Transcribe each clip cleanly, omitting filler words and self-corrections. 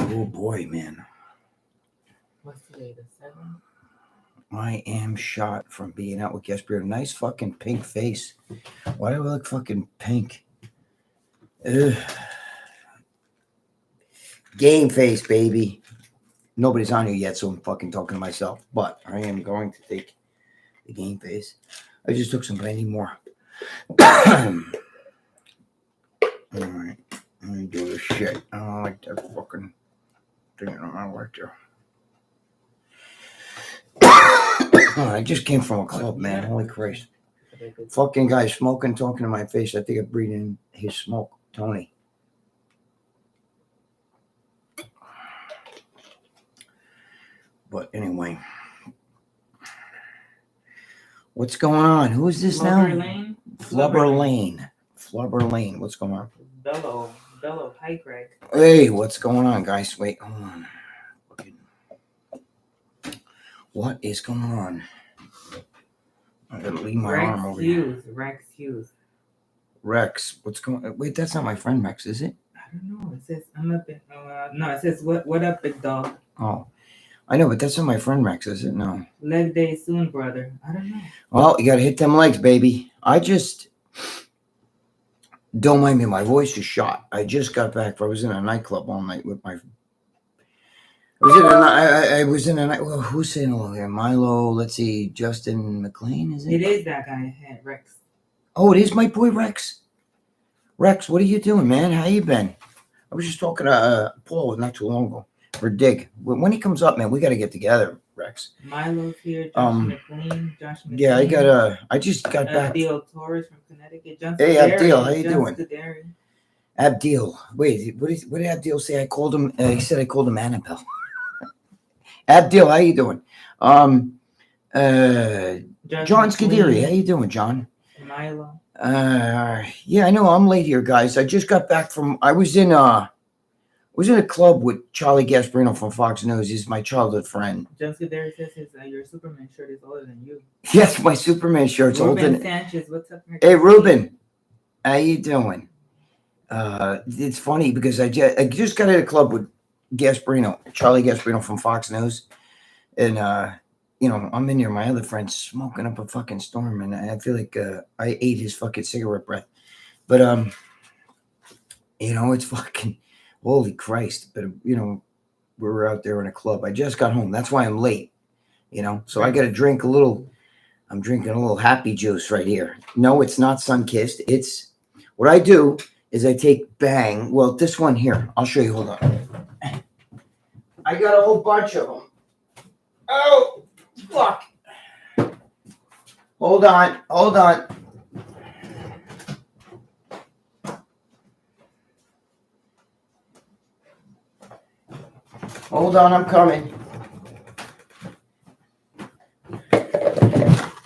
Oh boy, man. What's today, the 7th? I am shot from being out with Gasper. Nice fucking pink face. Why do I look fucking pink? Ugh. Game face, baby. Nobody's on here yet, so I'm fucking talking to myself. But I am going to take the game face. I just took some brandy more. Alright. Let me do this shit. I don't like that fucking thing. I don't like that. I just came from a club, man. Holy Christ. Fucking guy smoking, talking to my face. I think I'm breathing his smoke. Tony. But anyway. What's going on? Who is this now? Lane? Flubber Lane. Flubber Lane. What's going on? Bello. Hi, Greg. Hey, what's going on, guys? Wait, hold on. What is going on? I gotta leave my arm over here. Rex. What's going on? Wait, that's not my friend Rex, is it? I don't know. It says, I'm a bit. No, it says, what up, big dog? Oh. I know, but that's not my friend Rex, is it? No. Leg day soon, brother. I don't know. Well, you gotta hit them legs, baby. I just don't mind me. My voice is shot. I just got back. I was in a nightclub all night with my. I was in a night. Well, who's saying hello here? Milo. Let's see. Justin McLean, is it? It is that guy, Rex. Oh, it is my boy Rex. Rex, what are you doing, man? How you been? I was just talking to Paul not too long ago. For Dig. When he comes up, man, we got to get together, Rex. Milo's here. Josh McLean. Yeah, I just got back. Abdil Torres from Connecticut. Hey, Abdil, how you doing? Abdil. Wait, what did Abdil say? I called him. He said I called him Annabelle. Abdil, how you doing? John Scuderi, how you doing, John? Milo. Yeah, I know I'm late here, guys. I just got back from. I was in a club with Charlie Gasparino from Fox News. He's my childhood friend. John Scuderi says your Superman shirt is older than you. Yes, my Superman shirt's older than. Sanchez, what's up? Hey, Ruben, how you doing? It's funny because I just got at a club with Gasparino, Charlie Gasparino from Fox News, and I'm in here. My other friend's smoking up a fucking storm, and I feel like I ate his fucking cigarette breath. But it's fucking. Holy Christ. But, we were out there in a club. I just got home. That's why I'm late, So I got to drink a little. I'm drinking a little happy juice right here. No, it's not sun-kissed. It's what I do is I take Bang. Well, this one here. I'll show you. Hold on. I got a whole bunch of them. Oh, fuck. Hold on. Hold on, I'm coming.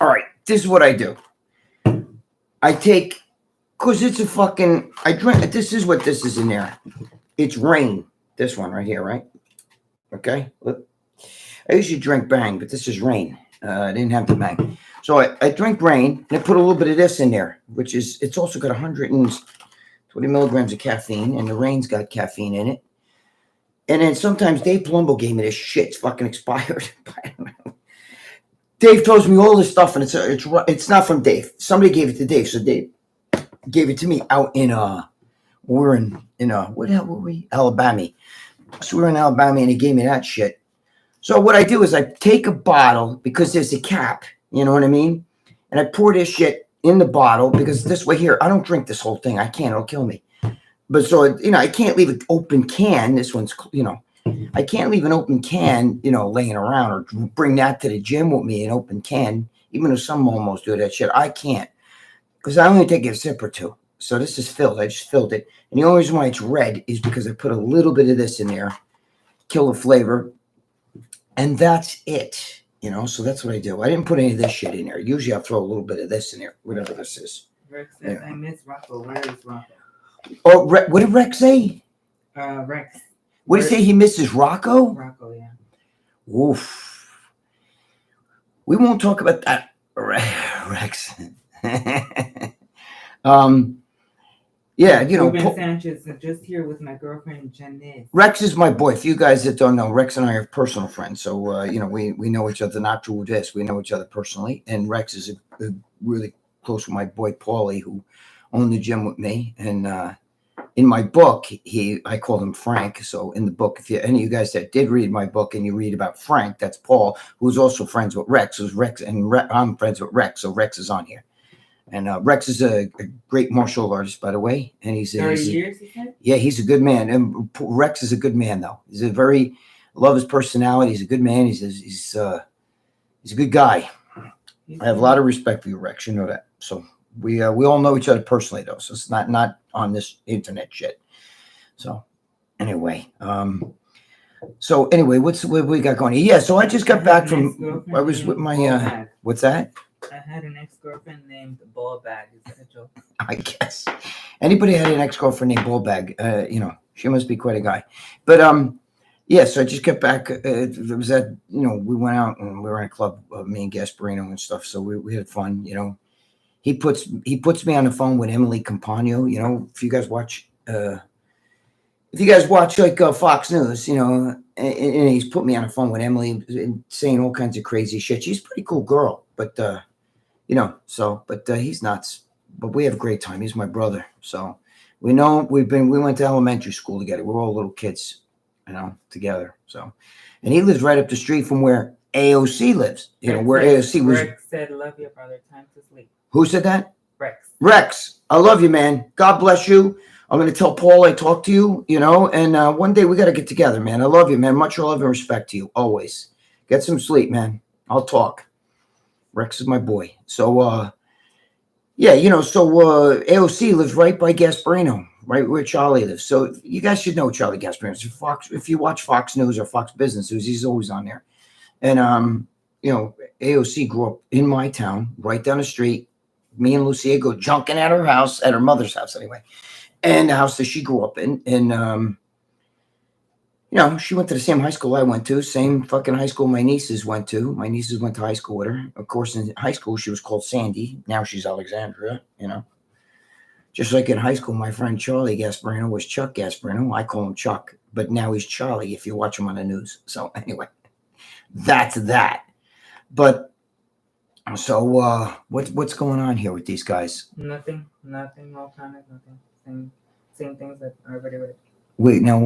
All right, this is what I do. I take, because it's a fucking, I drink, this is what this is in there. It's Rain, this one right here, right? Okay, look. I usually drink Bang, but this is Rain. I didn't have the Bang. So I drink Rain, and I put a little bit of this in there, which is, it's also got 120 milligrams of caffeine, and the Rain's got caffeine in it. And then sometimes Dave Palumbo gave me this shit. It's fucking expired. Dave tells me all this stuff, and it's not from Dave. Somebody gave it to Dave, so Dave gave it to me out in we're in what the hell were we? Alabama. So we were in Alabama, and he gave me that shit. So what I do is I take a bottle because there's a cap. You know what I mean? And I pour this shit in the bottle because this way here, I don't drink this whole thing. I can't. It'll kill me. But so, I can't leave an open can. This one's, I can't leave an open can, laying around or bring that to the gym with me, an open can, even though some almost do that shit. I can't because I only take a sip or two. So this is filled. I just filled it. And the only reason why it's red is because I put a little bit of this in there, kill the flavor. And that's it, so that's what I do. I didn't put any of this shit in there. Usually I'll throw a little bit of this in there, whatever this is. Rex says, I miss Rocco. Where is Rocco? Oh, what did Rex say? Rex. What did he say? He misses Rocco? Rocco, yeah. Oof. We won't talk about that, Rex. Yeah, you know, Ruben Sanchez just here with my girlfriend Janice. Rex is my boy. For you guys that don't know, Rex and I are personal friends. So, you know, we know each other, not through this. We know each other personally. And Rex is a really close with my boy, Paulie, who owned the gym with me. And in my book, I called him Frank. So in the book, if any of you guys that did read my book and you read about Frank, that's Paul, who's also friends with Rex. Who's Rex, and I'm friends with Rex. So Rex is on here. And Rex is a great martial artist, by the way. And he's 30 years, he said? Yeah, he's a good man. And Rex is a good man, though. He's I love his personality. He's a good man. He's a good guy. I have a lot of respect for you, Rex. You know that. So we all know each other personally, though. So it's not on this internet shit. So anyway, what we got going here? Yeah, so I just got back from. I was with my. What's that? I had an ex-girlfriend named Ballbag. Is that a joke? I guess anybody had an ex-girlfriend named Ballbag, you know, she must be quite a guy. But yeah, so I just got back. It was that, you know, we went out and we were in a club, me and Gasparino and stuff. So we had fun, you know. He puts me on the phone with Emily Compagno. You know, if you guys watch like Fox News, you know, and he's put me on the phone with Emily and saying all kinds of crazy shit. She's a pretty cool girl, but you know, but he's nuts. But we have a great time. He's my brother. So we went to elementary school together. We're all little kids, you know, together. So, and he lives right up the street from where AOC lives. You know, where AOC was. Rex said, "Love you, brother. Time to sleep." Who said that? Rex, I love you, man. God bless you. I'm going to tell Paul I talked to you, you know, and one day we got to get together, man. I love you, man. Much love and respect to you, always. Get some sleep, man. I'll talk. Rex is my boy. So, yeah, you know, so AOC lives right by Gasparino, right where Charlie lives. So you guys should know Charlie Gasparino. So if you watch Fox News or Fox Business News, he's always on there. And, you know, AOC grew up in my town, right down the street. Me and Lucia go junking at her house, at her mother's house anyway, and the house that she grew up in. And, you know, she went to the same high school I went to, same fucking high school my nieces went to. My nieces went to high school with her. Of course, in high school, she was called Sandy. Now she's Alexandria, you know. Just like in high school, my friend Charlie Gasparino was Chuck Gasparino. I call him Chuck, but now he's Charlie if you watch him on the news. So anyway, that's that. But so what's going on here with these guys? Nothing, all kind of nothing. Same things that I already read. Wait, now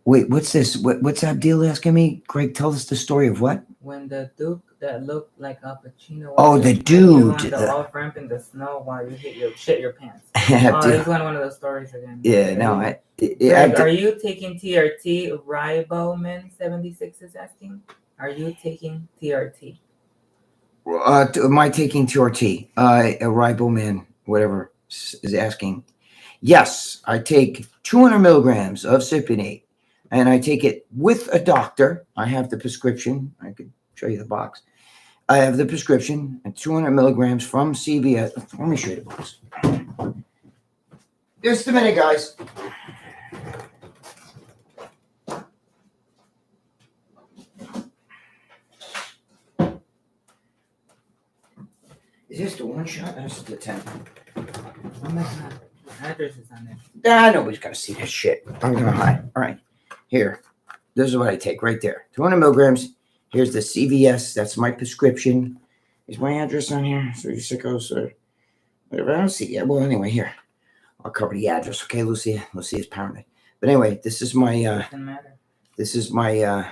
wait, what's this? What's that deal asking me? Greg, tell us the story of what? When the Duke that looked like Al Pacino. Oh, the dude. On the off ramp in the snow while you shit your pants. Yeah, this is one of those stories again. Yeah, no. Greg, are you taking TRT? Riboman 76 is asking. Are you taking TRT? Am I taking TRT? A Riboman, whatever, is asking. Yes, I take 200 milligrams of Cypionate, and I take it with a doctor. I have the prescription. I could show you the box. I have the prescription and 200 milligrams from CVS. Let me show you the box. Just a minute, guys. Is this the one shot? That's the 10. Oh my God. The address is on there. Nobody's got to see that shit. I'm going to hide. All right. Here. This is what I take right there. 200 milligrams. Here's the CVS. That's my prescription. Is my address on here? So you sickos or whatever. I don't see it. Well, anyway, here. I'll cover the address. Okay, Lucia? Lucia's paranoid. But anyway, this is my, Doesn't matter. This is my,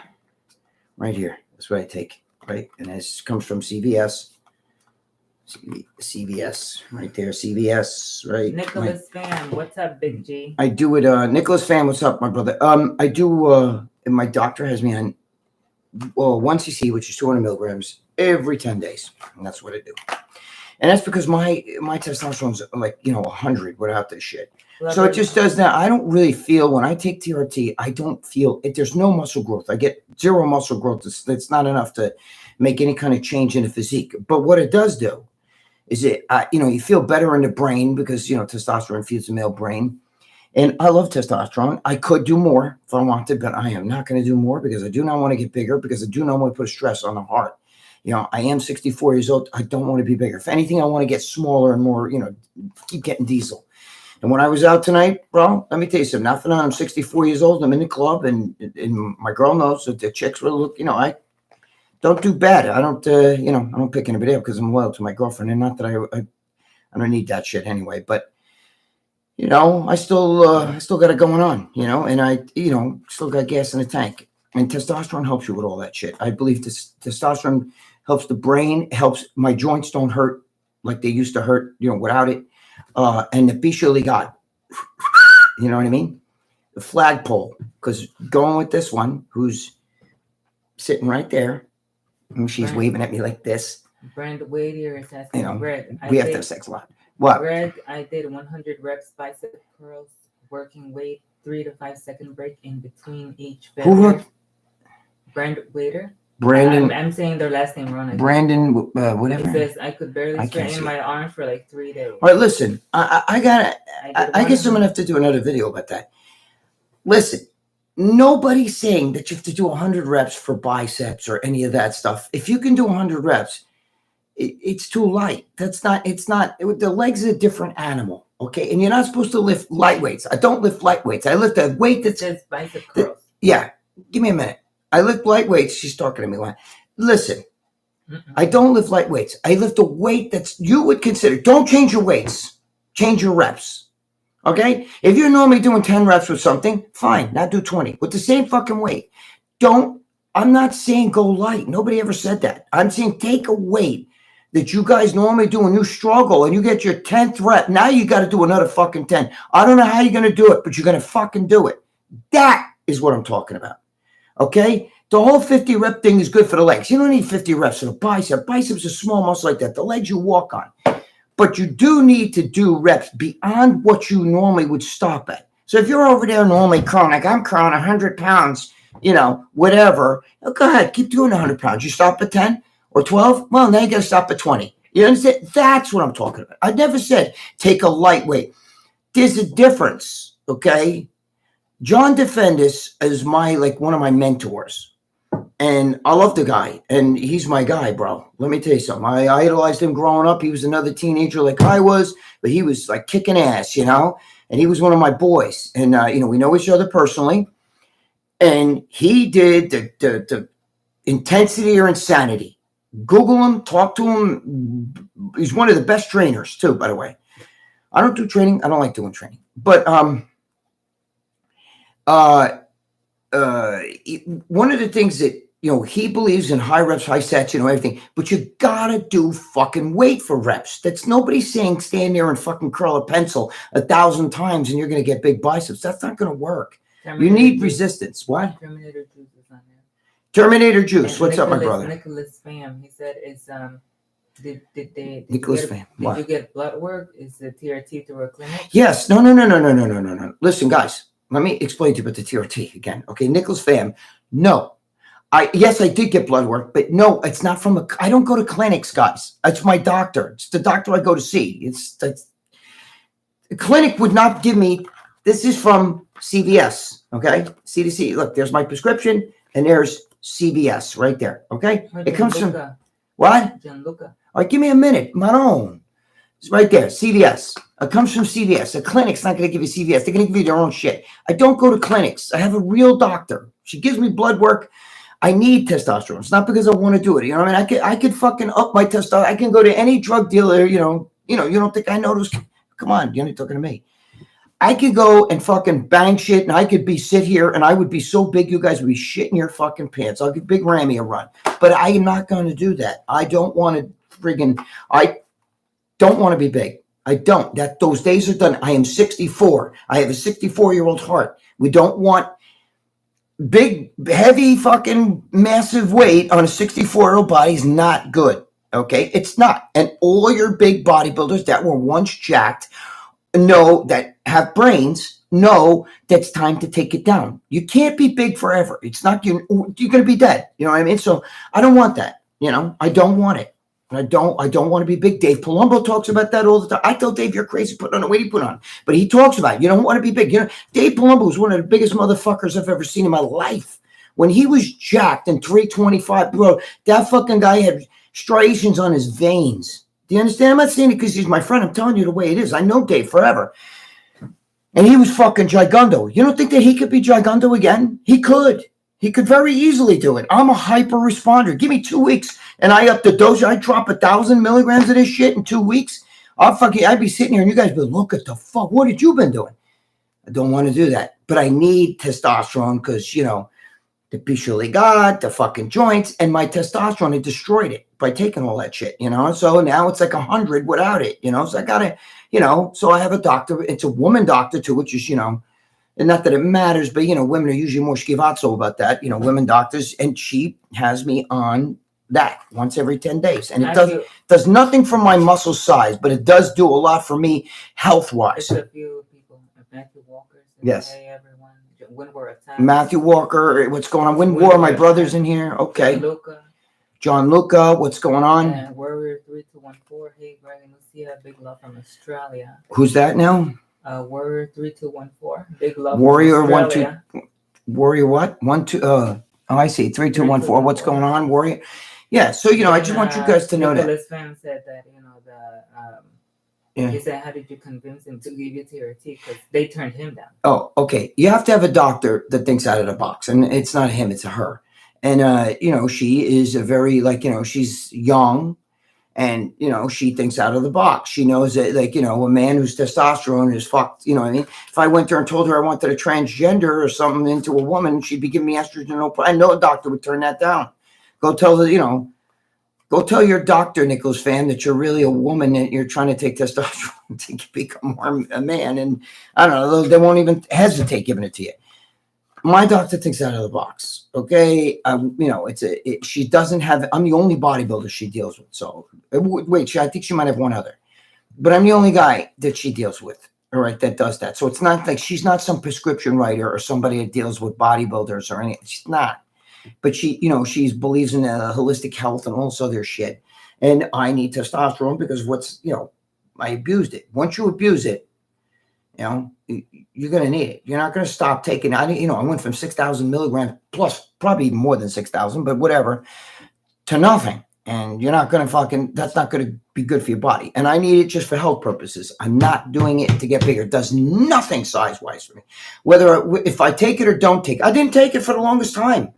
right here. That's what I take. Right? And this comes from CVS. CVS right there. CVS, right? Nicholas Pham, what's up, Big G? I do it. Nicholas Pham, what's up, my brother? I do. And my doctor has me on 1cc, which is 200 milligrams every 10 days, and that's what I do. And that's because my testosterone's like 100 without this shit. So it just does that. I don't really feel when I take TRT. I don't feel it. There's no muscle growth. I get zero muscle growth. It's not enough to make any kind of change in the physique. But what it does do is you feel better in the brain because, testosterone feeds the male brain. And I love testosterone. I could do more if I wanted, but I am not going to do more because I do not want to get bigger, because I do not want to put stress on the heart. You know, I am 64 years old. I don't want to be bigger. If anything, I want to get smaller and more, you know, keep getting diesel. And when I was out tonight, bro, let me tell you something. Nothing on. I'm 64 years old. I'm in the club, and my girl knows that the chicks will look, you know, I don't do bad. I don't, you know, I don't pick anybody up because I'm loyal to my girlfriend. And not that I don't need that shit anyway. But, you know, I still got it going on, you know, and I, you know, still got gas in the tank. And testosterone helps you with all that shit. I believe this testosterone helps the brain, helps my joints don't hurt like they used to hurt, you know, without it. And the Bishuli God, you know what I mean? The flagpole, because going with this one, who's sitting right there, and she's waving at me like this. Brand Waitier is asking, you know, Greg, we have to have sex a lot. What? Greg, I did 100 reps bicep curls, working weight, 3 to 5 second break in between each failure. Brand Waiter. Brandon. I'm saying their last name wrong. Brandon, whatever. He says I could barely straighten my arms for like 3 days. All right, listen. I guess I'm gonna have to do another video about that. Listen, nobody's saying that you have to do 100 reps for biceps or any of that stuff. If you can do 100 reps, it's too light. It's not. The legs are a different animal, okay? And you're not supposed to lift light weights. I don't lift light weights. I lift a weight that says bicep curls. Yeah, give me a minute. I lift light weights. She's talking to me. Listen, I don't lift light weights. I lift a weight that's you would consider. Don't change your weights. Change your reps. Okay? If you're normally doing 10 reps with something, fine. Now do 20 with the same fucking weight. I'm not saying go light. Nobody ever said that. I'm saying take a weight that you guys normally do and you struggle and you get your 10th rep. Now you got to do another fucking 10. I don't know how you're going to do it, but you're going to fucking do it. That is what I'm talking about. Okay? The whole 50 rep thing is good for the legs. You don't need 50 reps for the bicep. Biceps are small muscle like that. The legs you walk on. But you do need to do reps beyond what you normally would stop at. So if you're over there normally curling, like I'm curling 100 pounds, you know, whatever, go ahead, keep doing 100 pounds. You stop at 10 or 12, well, now you got to stop at 20. You understand? That's what I'm talking about. I never said take a lightweight. There's a difference, okay? John Defendis is one of my mentors. And I love the guy, and he's my guy, bro. Let me tell you something. I idolized him growing up. He was another teenager like I was, but he was like kicking ass, you know? And he was one of my boys. And, you know, we know each other personally. And he did the intensity or insanity. Google him, talk to him. He's one of the best trainers, too, by the way. I don't do training. I don't like doing training. But one of the things that, you know, he believes in high reps, high sets, you know, everything, but you gotta do fucking weight for reps. That's nobody's saying stand there and fucking curl a pencil 1,000 times and you're gonna get big biceps. That's not gonna work. You need resistance. What? Terminator Juice is on there. Terminator Juice. And What's up, my brother? Nicholas Pham. He said, did Nicholas Pham. Did you get blood work? Is the TRT through a clinic? Yes. No. Listen, guys, let me explain to you about the TRT again. Okay, Nicholas Pham. No. Yes, I did get blood work, but no, it's not from I don't go to clinics, guys. It's my doctor. It's the doctor I go to see. The clinic would not give me, this is from CVS, okay? CDC. Look, there's my prescription, and there's CVS right there, okay? It comes from, what? Gianluca. All right, give me a minute. Maron. It's right there, CVS. It comes from CVS. A clinic's not going to give you CVS. They're going to give you their own shit. I don't go to clinics. I have a real doctor. She gives me blood work. I need testosterone. It's not because I want to do it. You know what I mean? I could fucking up my testosterone. I can go to any drug dealer, you know, you don't think I know those. Come on, you're not talking to me. I could go and fucking bang shit, and I could sit here, and I would be so big, you guys would be shitting your fucking pants. I'll give Big Rammy a run. But I am not going to do that. I don't want to I don't want to be big. I don't. Those days are done. I am 64. I have a 64-year-old heart. We don't want big, heavy, fucking massive weight on a 64-year-old body is not good. Okay? It's not. And all your big bodybuilders that were once jacked that have brains know that's time to take it down. You can't be big forever. It's not, you're going to be dead. You know what I mean? So I don't want that. You know, I don't want it. I don't want to be big. Dave Palumbo talks about that all the time. I tell Dave, you're crazy putting on the weight he put on. But he talks about it. You don't want to be big. You know, Dave Palumbo is one of the biggest motherfuckers I've ever seen in my life. When he was jacked and 325, bro, that fucking guy had striations on his veins. Do you understand? I'm not saying it because he's my friend. I'm telling you the way it is. I know Dave forever. And he was fucking gigundo. You don't think that he could be gigundo again? He could. He could very easily do it. I'm a hyper responder. Give me 2 weeks and I up the dose. I drop 1,000 milligrams of this shit in 2 weeks. I'd be sitting here and you guys be like, look at the fuck. What have you been doing? I don't want to do that. But I need testosterone because, you know, the bicho legat, the fucking joints, and my testosterone, it destroyed it by taking all that shit, you know? So now it's like 100 without it, you know? So I got to, you know, so I have a doctor. It's a woman doctor too, which is, you know, and not that it matters, but, you know, women are usually more schivazzo about that, you know, women doctors. And she has me on that once every 10 days. And it does nothing for my muscle size, but it does do a lot for me health-wise. It's a few people. Matthew Walker. Yes. Hey, everyone. Winwar Matthew Walker. What's going on? Winwar, my brother's in here. Okay. John Luca. What's going on? And Warrior 3214. Hey, Greg and Lucia. Big love from Australia. Who's that now? Warrior 3214. Big love. Warrior 12. Warrior what? 12. Oh, I see. 3214. What's going on, Warrior? Yeah. So you know, I just want you guys to know that. Nicholas fan said that you know he said, how did you convince him to give you TRT? Because they turned him down. Oh, okay. You have to have a doctor that thinks out of the box, and it's not him; it's a her. And you know, she is a very like you know, she's young. And, you know, she thinks out of the box. She knows that, like, you know, a man whose testosterone is fucked, you know what I mean? If I went there and told her I wanted a transgender or something into a woman, she'd be giving me estrogen. No, I know a doctor would turn that down. Go tell the, you know, go tell your doctor, Nicholas fan, that you're really a woman and you're trying to take testosterone to become more a man. And I don't know, they won't even hesitate giving it to you. My doctor thinks out of the box. Okay. You know, she doesn't have, I'm the only bodybuilder she deals with. So wait, I think she might have one other, but I'm the only guy that she deals with. All right. That does that. So it's not like she's not some prescription writer or somebody that deals with bodybuilders or anything. She's not, but she, you know, she believes in holistic health and all this other shit. And I need testosterone because you know, I abused it. Once you abuse it, you know, you're going to need it. You're not going to stop taking it. You know, I went from 6,000 milligrams plus probably more than 6,000, but whatever, to nothing. And you're not going to that's not going to be good for your body. And I need it just for health purposes. I'm not doing it to get bigger. It does nothing size-wise for me. If I take it or don't take it. I didn't take it for the longest time.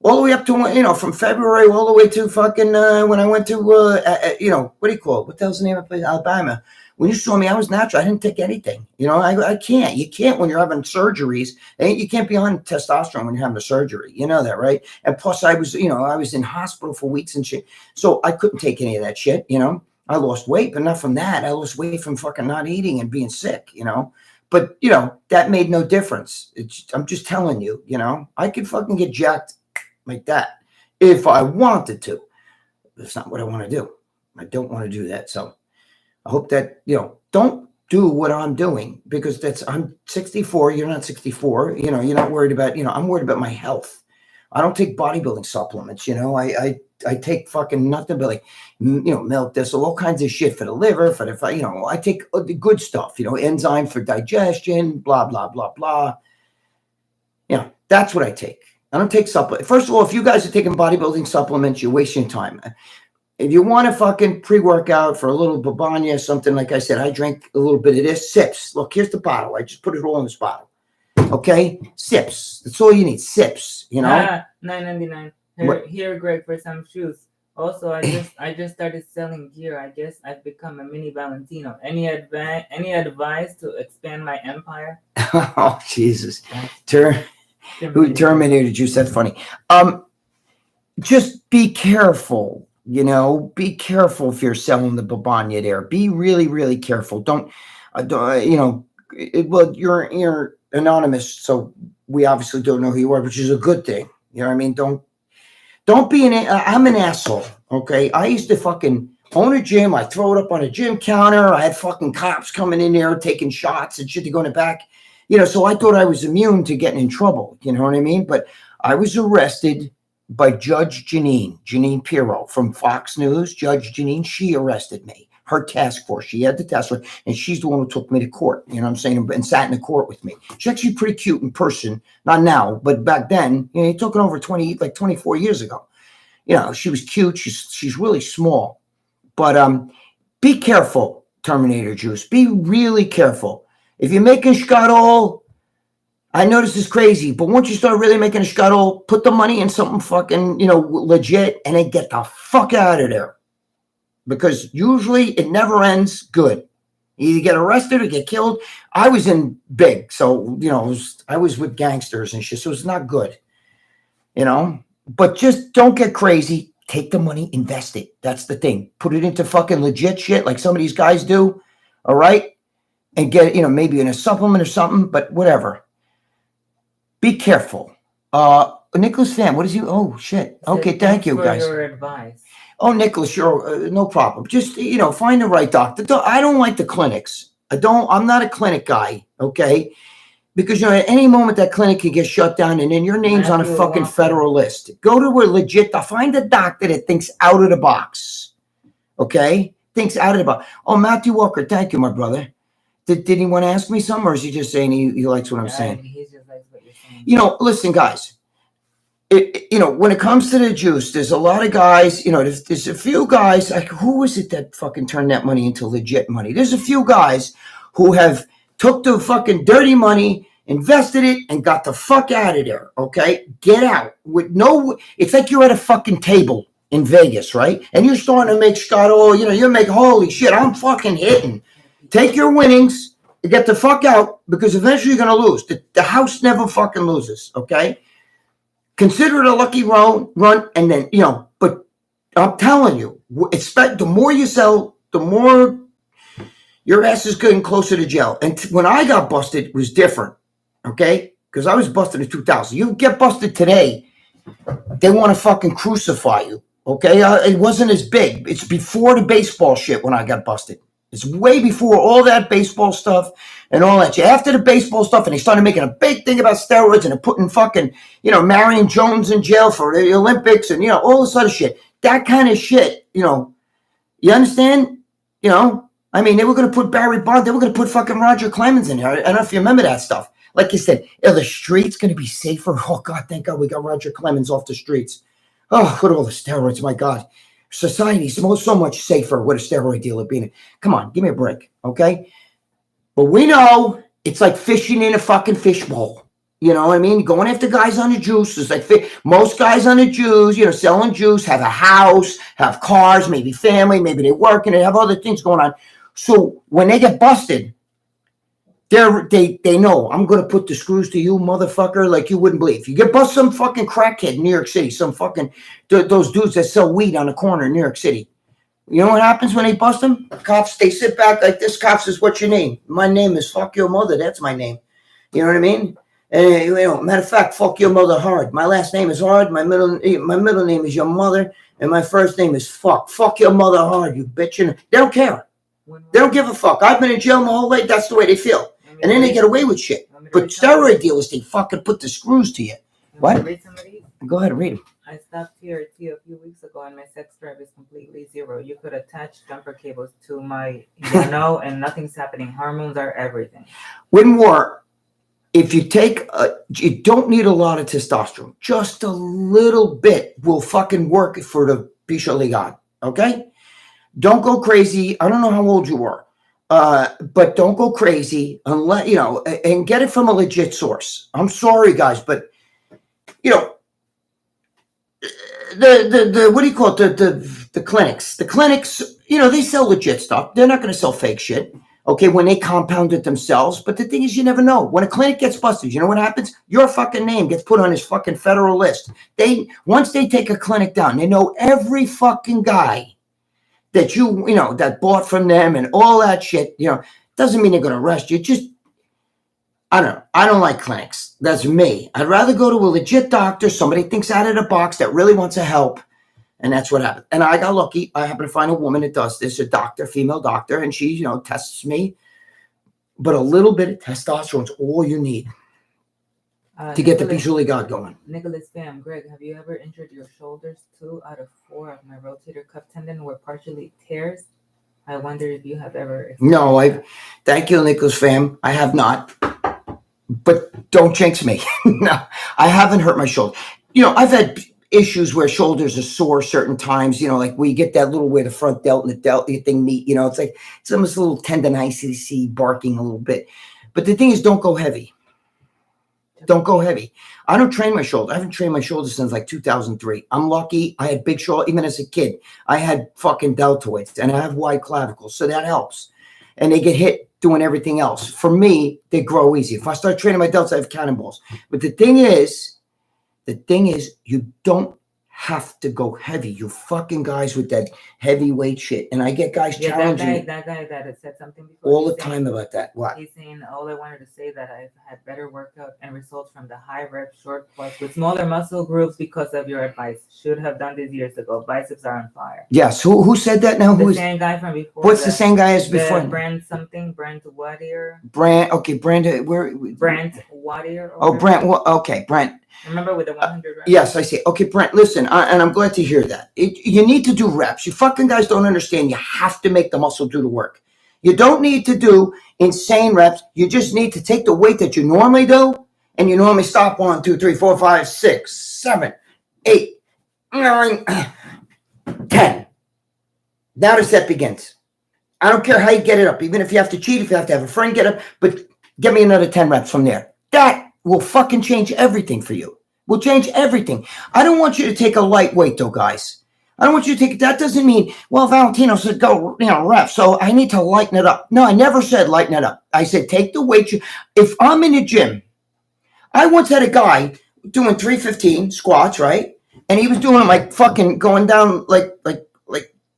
All the way up to, you know, from February all the way to fucking, when I went to, you know, what do you call it? What the hell's the name of the place? Alabama. When you saw me, I was natural. I didn't take anything. You know, I can't. You can't when you're having surgeries. You can't be on testosterone when you're having a surgery. You know that, right? And plus, I was in hospital for weeks and shit. So I couldn't take any of that shit, you know. I lost weight, but not from that. I lost weight from fucking not eating and being sick, you know. But, you know, that made no difference. I'm just telling you, you know. I could fucking get jacked like that if I wanted to. That's not what I want to do. I don't want to do that, so. I hope that, you know, don't do what I'm doing because I'm 64. You're not 64. You know, you're not worried about, you know, I'm worried about my health. I don't take bodybuilding supplements. You know, I take fucking nothing but like, you know, milk thistle, all kinds of shit for the liver, for the, you know, I take the good stuff, you know, enzyme for digestion, blah, blah, blah, blah. You know, that's what I take. I don't take supplements. First of all, if you guys are taking bodybuilding supplements, you're wasting time. If you want to fucking pre-workout for a little babanya or something, like I said, I drink a little bit of this. Sips. Look, here's the bottle. I just put it all in this bottle. Okay? Sips. That's all you need. Sips, you know? $9.99. Here, Greg, for some shoes. Also, I just started selling gear. I guess I've become a mini Valentino. Any advice to expand my empire? Oh, Jesus. Who terminated you? That's funny. Just be careful. You know, be careful if you're selling the babanya there. Be really, really careful. Don't you know, well, you're anonymous, so we obviously don't know who you are, which is a good thing. You know what I mean? Don't be I'm an asshole, okay? I used to fucking own a gym. I throw it up on a gym counter. I had fucking cops coming in there taking shots and shit to go in the back. You know, so I thought I was immune to getting in trouble. You know what I mean? But I was arrested by Judge Janine Pirro from Fox News. Judge Janine, she arrested me her task force. She had the task force, and she's the one who took me to court. You know what I'm saying? And sat in the court with me. She's actually pretty cute in person. Not now, but back then. You know, he took it over 24 years ago. You know, she was cute. She's really small. But be careful, Terminator Juice. Be really careful. If you're making scuttle, I know this is crazy, but once you start really making a scuttle, put the money in something fucking, legit, and then get the fuck out of there. Because usually it never ends good. You either get arrested or get killed. I was in big, so, I was with gangsters and shit, so it's not good. But just don't get crazy. Take the money, invest it. That's the thing. Put it into fucking legit shit like some of these guys do, all right? And get it, maybe in a supplement or something, but whatever. Be careful. Nicholas Pham, what is you? Oh, shit. Okay, thank you, guys. For your advice. Oh, Nicholas, you're no problem. Just, find the right doctor. I don't like the clinics. I'm not a clinic guy, okay? Because, at any moment that clinic can get shut down and then your name's on a fucking federal list. Go to a legit, find a doctor that thinks out of the box, okay? Thinks out of the box. Oh, Matthew Walker, thank you, my brother. Did he want to ask me something, or is he just saying he likes what I'm saying? He just likes what you're saying. Listen, guys. When it comes to the juice, there's a lot of guys. There's a few guys. Like, who was it that fucking turned that money into legit money? There's a few guys who have took the fucking dirty money, invested it, and got the fuck out of there. Okay, get out with no. It's like you're at a fucking table in Vegas, right? And you're starting to make Scott. Oh, you're making holy shit. I'm fucking hitting. Take your winnings and get the fuck out, because eventually you're going to lose. The house never fucking loses, okay? Consider it a lucky run, and then, but I'm telling you, expect the more you sell, the more your ass is getting closer to jail. And when I got busted, it was different, okay? Because I was busted in 2000. You get busted today, they want to fucking crucify you, okay? It wasn't as big. It's before the baseball shit when I got busted. It's way before all that baseball stuff and all that shit. After the baseball stuff, and they started making a big thing about steroids, and they're putting fucking, Marion Jones in jail for the Olympics and, all this other shit. That kind of shit, you understand? They were going to put Barry Bonds, they were going to put fucking Roger Clemens in there. I don't know if you remember that stuff. Like you said, are the streets going to be safer? Oh, God, thank God we got Roger Clemens off the streets. Oh, what are all the steroids? My God. Society's so much safer with a steroid dealer being. Come on, give me a break, okay? But we know it's like fishing in a fucking fishbowl. You know what I mean? Going after guys on the juice. It's like most guys on the juice, selling juice, have a house, have cars, maybe family, maybe they work and they have other things going on. So when they get busted, they know I'm going to put the screws to you, motherfucker, like you wouldn't believe. You get busted, some fucking crackhead in New York City, some fucking those dudes that sell weed on the corner in New York City. You know what happens when they bust them? Cops, they sit back like this. Cop says, "What's your name?" "My name is fuck your mother." That's my name. You know what I mean? And matter of fact, fuck your mother hard. My last name is hard. My middle name is your mother, and my first name is fuck. Fuck your mother hard, you bitch. And they don't care. They don't give a fuck. I've been in jail my whole life. That's the way they feel. And then they get away with shit. But steroid dealers, they fucking put the screws to you. What? Go ahead and read them. I stopped TRT a few weeks ago and my sex drive is completely zero. You could attach jumper cables to my and nothing's happening. Hormones are everything. When more, if you take, you don't need a lot of testosterone. Just a little bit will fucking work for the Pisha Ligan. Okay? Don't go crazy. I don't know how old you were. But don't go crazy unless, and get it from a legit source. I'm sorry, guys, but, the what do you call it? The clinics. The clinics, they sell legit stuff. They're not going to sell fake shit, okay, when they compound it themselves. But the thing is, you never know. When a clinic gets busted, you know what happens? Your fucking name gets put on this fucking federal list. Once they take a clinic down, they know every fucking guy that that bought from them and all that shit, doesn't mean they're going to arrest you. Just, I don't know. I don't like clinics. That's me. I'd rather go to a legit doctor, somebody thinks out of the box that really wants to help. And that's what happened. And I got lucky. I happened to find a woman that does this, a doctor, female doctor, and she, tests me. But a little bit of testosterone is all you need to get the Pisha Ligan going. Nicholas Pham, Greg, have you ever injured your shoulders? 2 out of 4 of my rotator cuff tendon were partially tears. I wonder if you have ever. No, thank you, Nicholas fam. I have not. But don't jinx me. No, I haven't hurt my shoulder. I've had issues where shoulders are sore certain times, like where you get that little where the front delt and the delt thing meet, it's like it's almost a little tendonitis, barking a little bit. But the thing is, don't go heavy. Don't go heavy. I don't train my shoulder. I haven't trained my shoulder since like 2003. I'm lucky. I had big shoulder. Even as a kid, I had fucking deltoids and I have wide clavicles. So that helps. And they get hit doing everything else. For me, they grow easy. If I start training my delts, I have cannonballs. But the thing is, you don't have to go heavy. You fucking guys with that heavyweight shit. And I get guys challenging that guy that had said something before. all the time about that. What? He's saying, all I wanted to say that I've had better workout and results from the high rep short quads with smaller muscle groups because of your advice. Should have done this years ago. Biceps are on fire. Yes. Who said that now? The same guy from before. What's the same guy as before? Brent Wadier. Brent. Okay, Brent. Brent Wadier. Oh, Brent. Okay, Brent. Remember with the 100 reps? Yes, I see. Okay, Brent, listen, and I'm glad to hear that. You need to do reps. You fucking guys don't understand. You have to make the muscle do the work. You don't need to do insane reps. You just need to take the weight that you normally do, and you normally stop 1, 2, 3, 4, 5, 6, 7, 8, 9, 10. Now the set begins. I don't care how you get it up, even if you have to cheat, if you have to have a friend get up, but get me another 10 reps from there. That will fucking change everything for you. Will change everything. I don't want you to take a lightweight though, guys. I don't want you to take, that doesn't mean, well, Valentino said go, ref, so I need to lighten it up. No, I never said lighten it up. I said take the weight. If I'm in the gym, I once had a guy doing 315 squats, right? And he was doing them like fucking going down like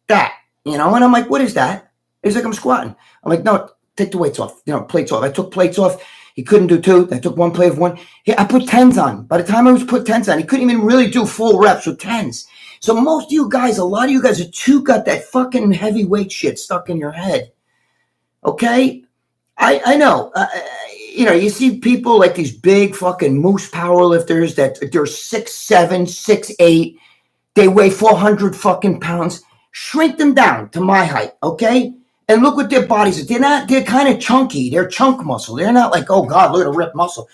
that, and I'm like, what is that? He's like, I'm squatting. I'm like, no, take the weights off, plates off. I took plates off. He couldn't do 2. I took 1 plate of 1. I put 10s on. By the time I was put 10s on, he couldn't even really do full reps with 10s. So most of you guys, a lot of you guys are too got that fucking heavyweight shit stuck in your head. Okay? I know. You see people like these big fucking moose powerlifters that they're 6'7", 6'8". They weigh 400 fucking pounds. Shrink them down to my height, okay? And look what their bodies are. They're kind of chunky. They're chunk muscle. They're not like, oh God, look at a ripped muscle.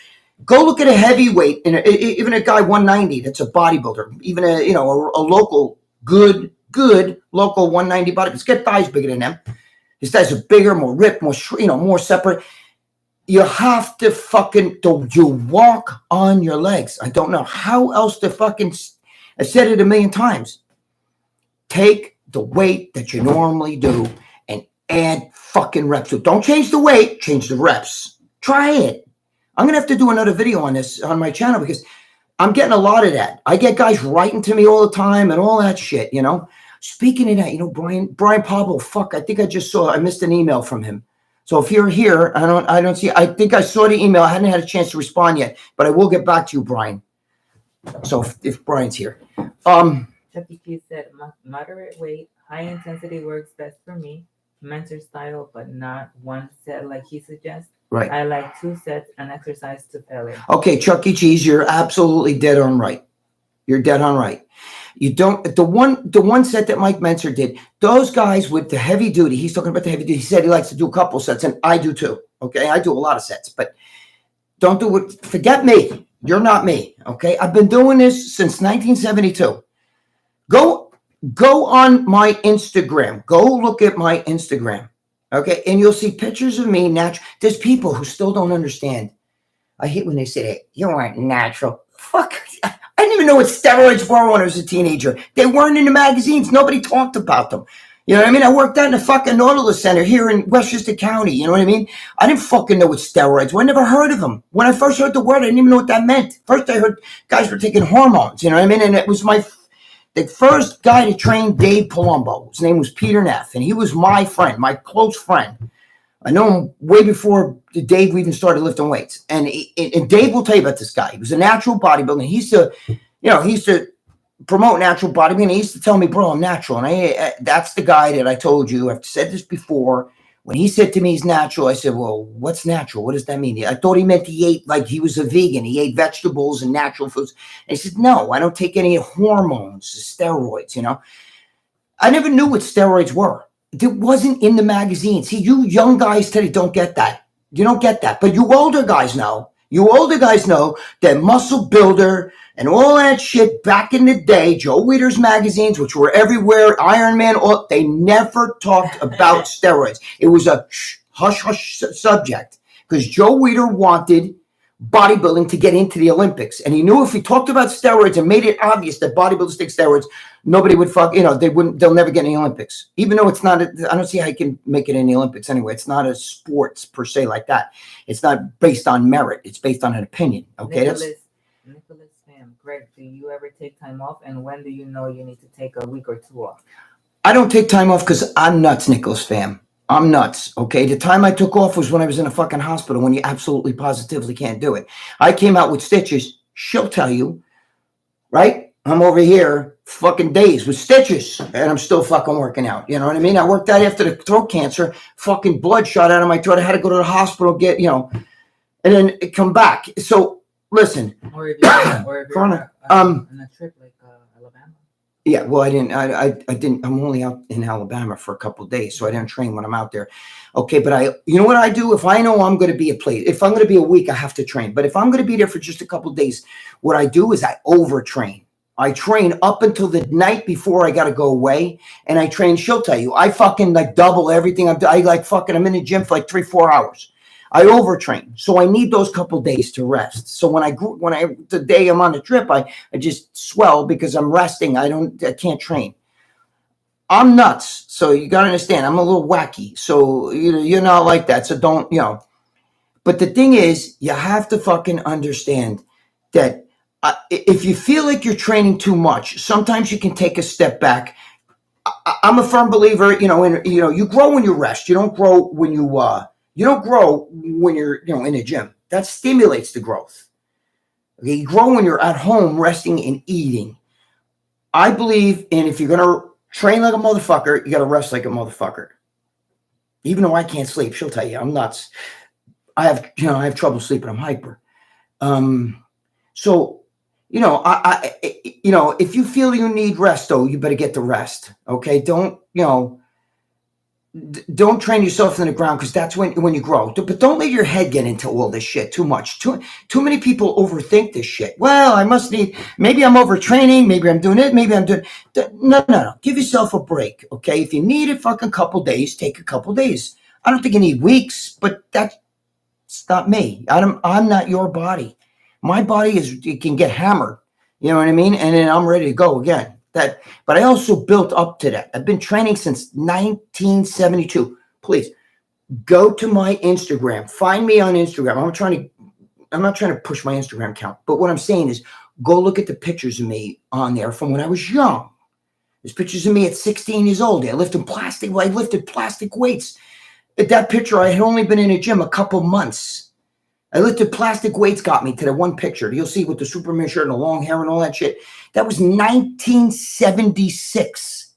Go look at a heavyweight, even a guy 190 that's a bodybuilder, even a local good local 190 bodybuilder. His thighs bigger than them. His thighs are bigger, more ripped, more separate. You have to you walk on your legs. I don't know how else to I've said it a million times. Take the weight that you normally do and add fucking reps. So don't change the weight, change the reps. Try it. I'm going to have to do another video on this on my channel because I'm getting a lot of that. I get guys writing to me all the time and all that shit, Speaking of that, Brian Pablo, I think I missed an email from him. So if you're here, I think I saw the email. I hadn't had a chance to respond yet, but I will get back to you, Brian. So if Brian's here. Chucky Q said, moderate weight, high intensity works best for me. Mentzer style, but not one set like he suggests. Right. I like 2 sets and exercise to failure. Okay, Chuck E. Cheese, you're absolutely dead on right. You're dead on right. You don't, the one set that Mike Mentzer did, those guys with the heavy duty, he's talking about the heavy duty. He said he likes to do a couple sets, and I do too. Okay, I do a lot of sets, but don't do it. Forget me. You're not me. Okay, I've been doing this since 1972. Go on my Instagram. Go look at my Instagram. Okay, and you'll see pictures of me natural. There's people who still don't understand. I hate when they say, hey, you aren't natural. Fuck. I didn't even know what steroids were when I was a teenager. They weren't in the magazines. Nobody talked about them. You know what I mean? I worked out in the fucking Nautilus Center here in Westchester County. You know what I mean? I didn't fucking know what steroids were. I never heard of them. When I first heard the word, I didn't even know what that meant. First, I heard guys were taking hormones. You know what I mean? And it was the first guy to train Dave Palumbo. His name was Peter Neff, and he was my friend, my close friend. I know him way before Dave even started lifting weights. And Dave will tell you about this guy. He was a natural bodybuilder. He used to promote natural bodybuilding. He used to tell me, bro, I'm natural. And that's the guy that I told you. I've said this before. When he said to me he's natural, I said, well, what's natural? What does that mean? I thought he meant he ate like he was a vegan. He ate vegetables and natural foods. And he said, no, I don't take any hormones, steroids, I never knew what steroids were. It wasn't in the magazine. See, you young guys today don't get that. You don't get that. But you older guys know. You older guys know that Muscle Builder and all that shit back in the day, Joe Weider's magazines, which were everywhere, Iron Man, they never talked about steroids. It was a hush-hush subject because Joe Weider wanted bodybuilding to get into the Olympics. And he knew if he talked about steroids and made it obvious that bodybuilders take steroids, nobody would they'll never get in the Olympics. Even though it's not, I don't see how you can make it in the Olympics anyway. It's not a sports per se like that. It's not based on merit. It's based on an opinion. Okay. Nicholas, fam, Greg, do you ever take time off? And when do you know you need to take a week or two off? I don't take time off because I'm nuts, Nicholas, fam. I'm nuts, okay? The time I took off was when I was in a fucking hospital when you absolutely positively can't do it. I came out with stitches. She'll tell you, right? I'm over here fucking days with stitches and I'm still fucking working out. You know what I mean? I worked out after the throat cancer, fucking blood shot out of my throat. I had to go to the hospital, get, and then come back. So listen. Or if you're on a trip like Alabama. Yeah, well, I didn't. I'm only out in Alabama for a couple of days, so I didn't train when I'm out there. Okay, but you know what I do? If I know I'm going to be if I'm going to be a week, I have to train. But if I'm going to be there for just a couple of days, what I do is I overtrain. I train up until the night before I got to go away, and I train. She'll tell you, I fucking like double everything. I'm in the gym for like 3-4 hours. I overtrain, so I need those couple days to rest. So the day I'm on the trip, I just swell because I'm resting. I can't train. I'm nuts, so you gotta understand. I'm a little wacky, so you're not like that. So don't But the thing is, you have to fucking understand that if you feel like you're training too much, sometimes you can take a step back. I'm a firm believer, you grow when you rest. You don't grow when you don't grow when you're, in a gym. That stimulates the growth. Okay, you grow when you're at home resting and eating. I believe in if you're going to train like a motherfucker, you got to rest like a motherfucker. Even though I can't sleep, she'll tell you I'm nuts. I have trouble sleeping. I'm hyper. So, if you feel you need rest, though, you better get the rest. Okay, don't train yourself in the ground because that's when you grow. But don't let your head get into all this shit too much. Too many people overthink this shit. Well, maybe I'm overtraining. Maybe I'm doing it. Maybe I'm doing No. Give yourself a break, okay? If you need a fucking couple days, take a couple days. I don't think you need weeks, but that's not me. I'm not your body. My body it can get hammered. You know what I mean? And then I'm ready to go again. But I also built up to that. I've been training since 1972. Please go to my Instagram. Find me on Instagram. I'm not trying to push my Instagram account, but what I'm saying is go look at the pictures of me on there from when I was young. There's pictures of me at 16 years old. I lifted plastic weights. At that picture, I had only been in a gym a couple months. I lifted plastic weights, got me to that one picture. You'll see with the Superman shirt and the long hair and all that shit. That was 1976.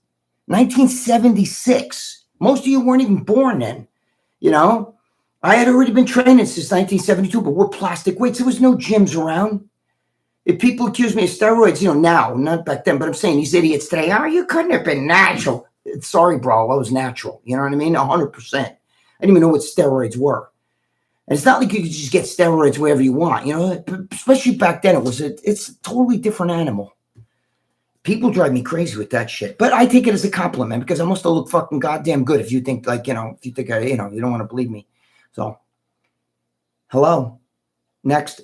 1976. Most of you weren't even born then. I had already been training since 1972, but we're plastic weights. There was no gyms around. If people accuse me of steroids, now, not back then, but I'm saying these idiots today, you couldn't have been natural. Sorry, bro, I was natural. You know what I mean? 100%. I didn't even know what steroids were. And it's not like you could just get steroids wherever you want, especially back then. It's a totally different animal. People drive me crazy with that shit, but I take it as a compliment because I must have looked fucking goddamn good. If you think you don't want to believe me. So, hello, next.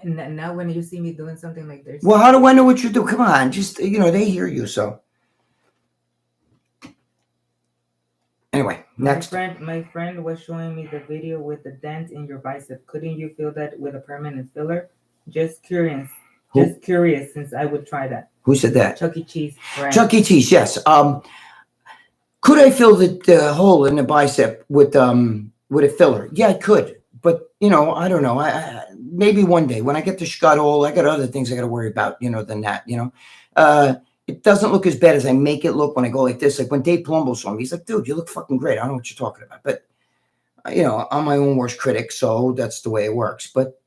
And now when you see me doing something like this. Well, how do I know what you do? Come on, just, they hear you. So anyway, next. My friend was showing me the video with the dent in your bicep. Couldn't you feel that with a permanent filler? Just curious. Just curious, since I would try that. Who said that? Chuck E. Cheese. Friend. Chuck E. Cheese, yes. Could I fill the hole in the bicep with a filler? Yeah, I could. But, I don't know. I maybe one day when I get the gut hole, I got other things I got to worry about, than that, It doesn't look as bad as I make it look when I go like this. Like when Dave Palumbo saw me, he's like, dude, you look fucking great. I don't know what you're talking about. But, I'm my own worst critic, so that's the way it works. But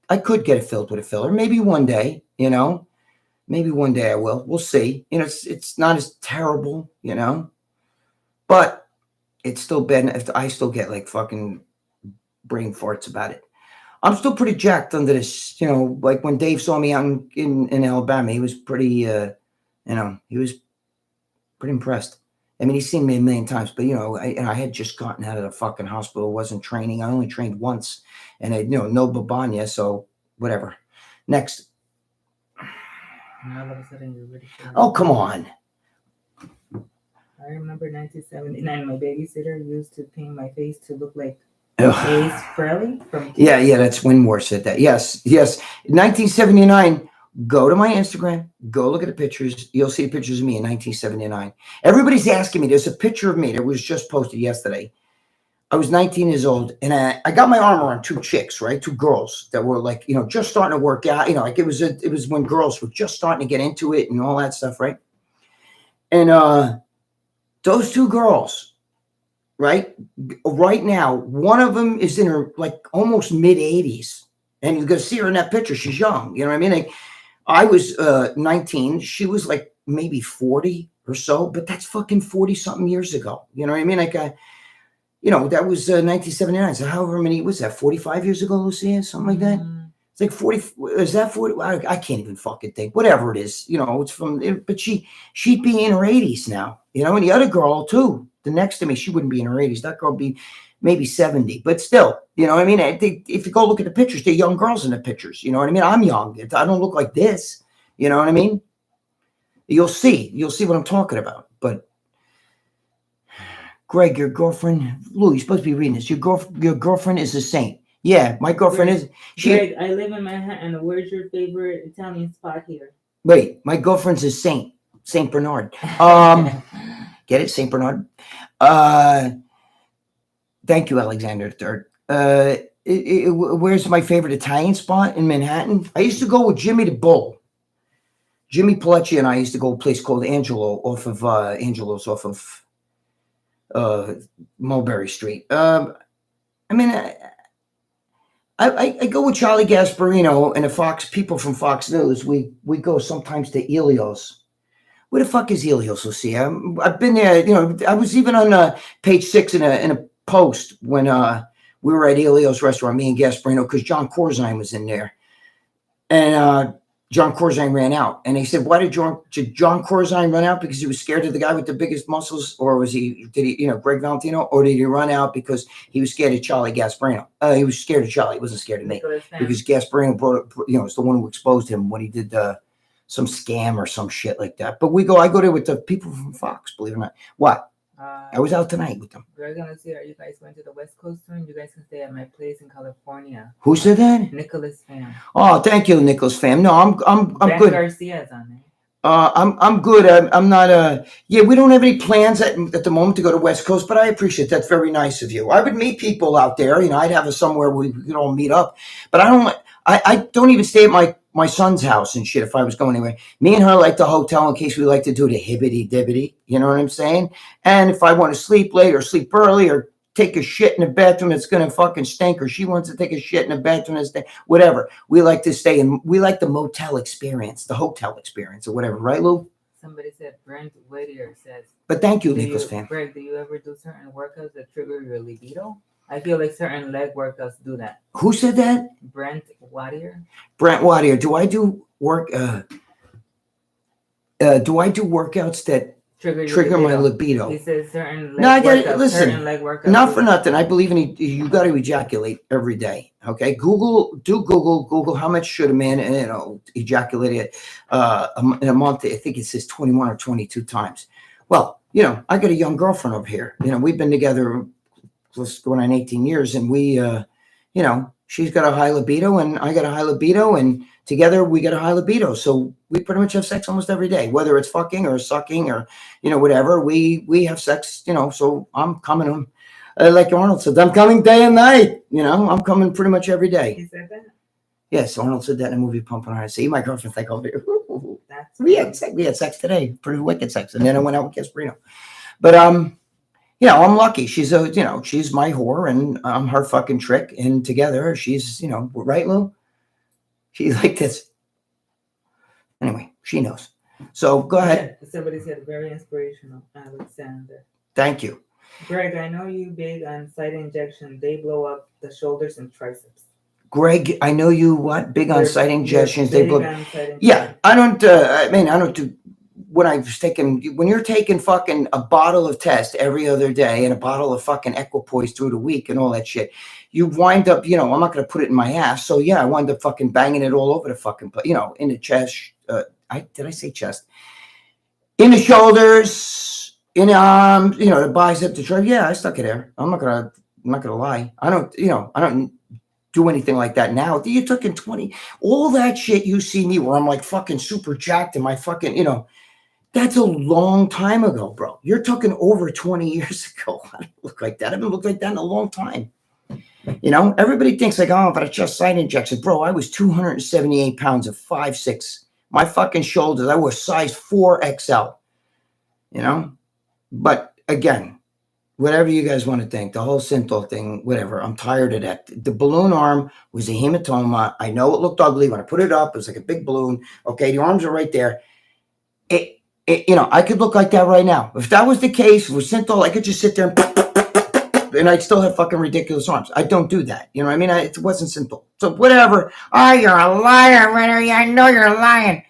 I could get it filled with a filler. Maybe one day, Maybe one day I will. We'll see. It's not as terrible, But it's still bad. I still get like fucking brain farts about it. I'm still pretty jacked under this, like when Dave saw me out in Alabama, he was pretty, he was pretty impressed. I mean, he's seen me a million times, but I had just gotten out of the fucking hospital, wasn't training. I only trained once, and no babanya, so whatever. Next. And all of a sudden, you're really. Oh, come on. I remember 1979. My babysitter used to paint my face to look like Ace Frehley from. Yeah, that's Winmore said that. Yes. 1979. Go to my Instagram. Go look at the pictures. You'll see pictures of me in 1979. Everybody's asking me. There's a picture of me that was just posted yesterday. I was 19 years old, and I got my arm around two chicks, right? Two girls that were like, just starting to work out. Like it was when girls were just starting to get into it and all that stuff, right? And those two girls, right now, one of them is in her like almost mid 80s, and you're gonna see her in that picture. She's young, you know what I mean? Like, I was 19. She was like maybe 40 or so, but that's fucking 40 something years ago. You know what I mean? Like, that was 1979. So however many was that? 45 years ago, Lucia? Something like that? It's like 40. Is that 40? I can't even fucking think. Whatever it is, it's from, but she'd be in her 80s now, and the other girl too, the next to me, she wouldn't be in her 80s. That girl would be maybe 70, but still, I mean, I think if you go look at the pictures, they're young girls in the pictures. You know what I mean? I'm young. I don't look like this. You know what I mean? You'll see what I'm talking about. But Greg, your girlfriend, Lou, you're supposed to be reading this. Your girlfriend is a saint. Yeah, my girlfriend is. Greg, I live in Manhattan. Where's your favorite Italian spot here? Wait, my girlfriend's a saint. Saint Bernard. Get it? Saint Bernard. Thank you, Alexander III. Where's my favorite Italian spot in Manhattan? I used to go with Jimmy the Bull. Jimmy Pilecki and I used to go to a place called Angelo's off of Mulberry Street. I go with Charlie Gasparino and the people from Fox News. We go sometimes to Elio's. Where the fuck is Elio's, Lucia? I've been there. I was even on page 6 in a post when we were at Elio's restaurant, me and Gasparino, because John Corzine was in there, and John Corzine ran out. And they said, "Why did John Corzine run out? Because he was scared of the guy with the biggest muscles, or did he, GREGG Valentino, or did he run out because he was scared of Charlie Gasparino? He was scared of Charlie. He wasn't scared of me, because Gasparino is the one who exposed him when he did some scam or some shit like that. But I go there with the people from Fox, believe it or not. What? I was out tonight with them. Greg and Lucy, are you guys going to the West Coast soon? You guys can stay at my place in California. Who said that? Nicholas Pham. Oh, thank you, Nicholas Pham. No, I'm Ben good. Garcia's on there. I'm good. I'm not. Yeah, we don't have any plans at the moment to go to West Coast, but I appreciate that. That's very nice of you. I would meet people out there. I'd have somewhere we could all meet up. But I don't even stay at my son's house and shit if I was going anywhere. Me and her like the hotel in case we like to do the hibbity-dibbity. You know what I'm saying? And if I want to sleep late or sleep early or take a shit in the bathroom that's going to fucking stink, or she wants to take a shit in the bathroom that's stink, whatever. We like to stay in. We like the motel experience, the hotel experience, or whatever. Right, Lou? Somebody said, Brent Whittier says. But thank you, Nicholas Pham. Greg, do you ever do certain workouts that trigger your libido? I feel like certain leg workouts do that. Who said that? Brent Whittier. Brent Whittier. Do I do work? Do I do workouts that trigger my libido? He says certain leg workouts. Certain leg workouts. Not for nothing. I believe in you. Got to ejaculate every day. Okay. Google how much should a man ejaculate in a month? I think it says 21 or 22 times. Well, I got a young girlfriend up here. We've been together going on 18 years, and we, she's got a high libido and I got a high libido, and together we got a high libido. So we pretty much have sex almost every day, whether it's fucking or sucking or, whatever. We have sex, so I'm coming, like Arnold said, I'm coming day and night, I'm coming pretty much every day. He said that? Yes, Arnold said that in a movie, Pumping Iron. See, my girlfriend's like, oh, we had sex today, pretty wicked sex. And then I went out with Gasparino. But, I'm lucky. She's she's my whore and I'm her fucking trick. And together she's, right, Lou? She's like this. Anyway, she knows. So go ahead. Somebody said very inspirational, Alexander. Thank you. Greg, I know you big on site injection. They blow up the shoulders and triceps. Greg, I know you what? Big on site injections. They blow. Yeah, I don't. I don't do. When I was taking, when you're taking fucking a bottle of test every other day and a bottle of fucking equipoise through the week and all that shit, you wind up, I'm not going to put it in my ass. So yeah, I wind up fucking banging it all over the fucking place, in the chest. Did I say chest? In the shoulders, in the arms, the bicep, the tricep. Yeah, I stuck it there. I'm not gonna lie. I don't do anything like that now. You took in 20, all that shit you see me where I'm like fucking super jacked and my fucking, that's a long time ago, bro. You're talking over 20 years ago. I don't look like that. I haven't looked like that in a long time. Everybody thinks like, oh, but it's just site injection. Bro, I was 278 pounds of 5'6". My fucking shoulders, I was size 4XL. But again, whatever you guys want to think, the whole synthol thing, whatever, I'm tired of that. The balloon arm was a hematoma. I know it looked ugly. When I put it up, it was like a big balloon. Okay, the arms are right there. I could look like that right now. If that was the case with synthol, I could just sit there and I'd still have fucking ridiculous arms. I don't do that. You know what I mean? It wasn't synthol. So whatever. Oh, you're a liar, Renner. I know you're lying.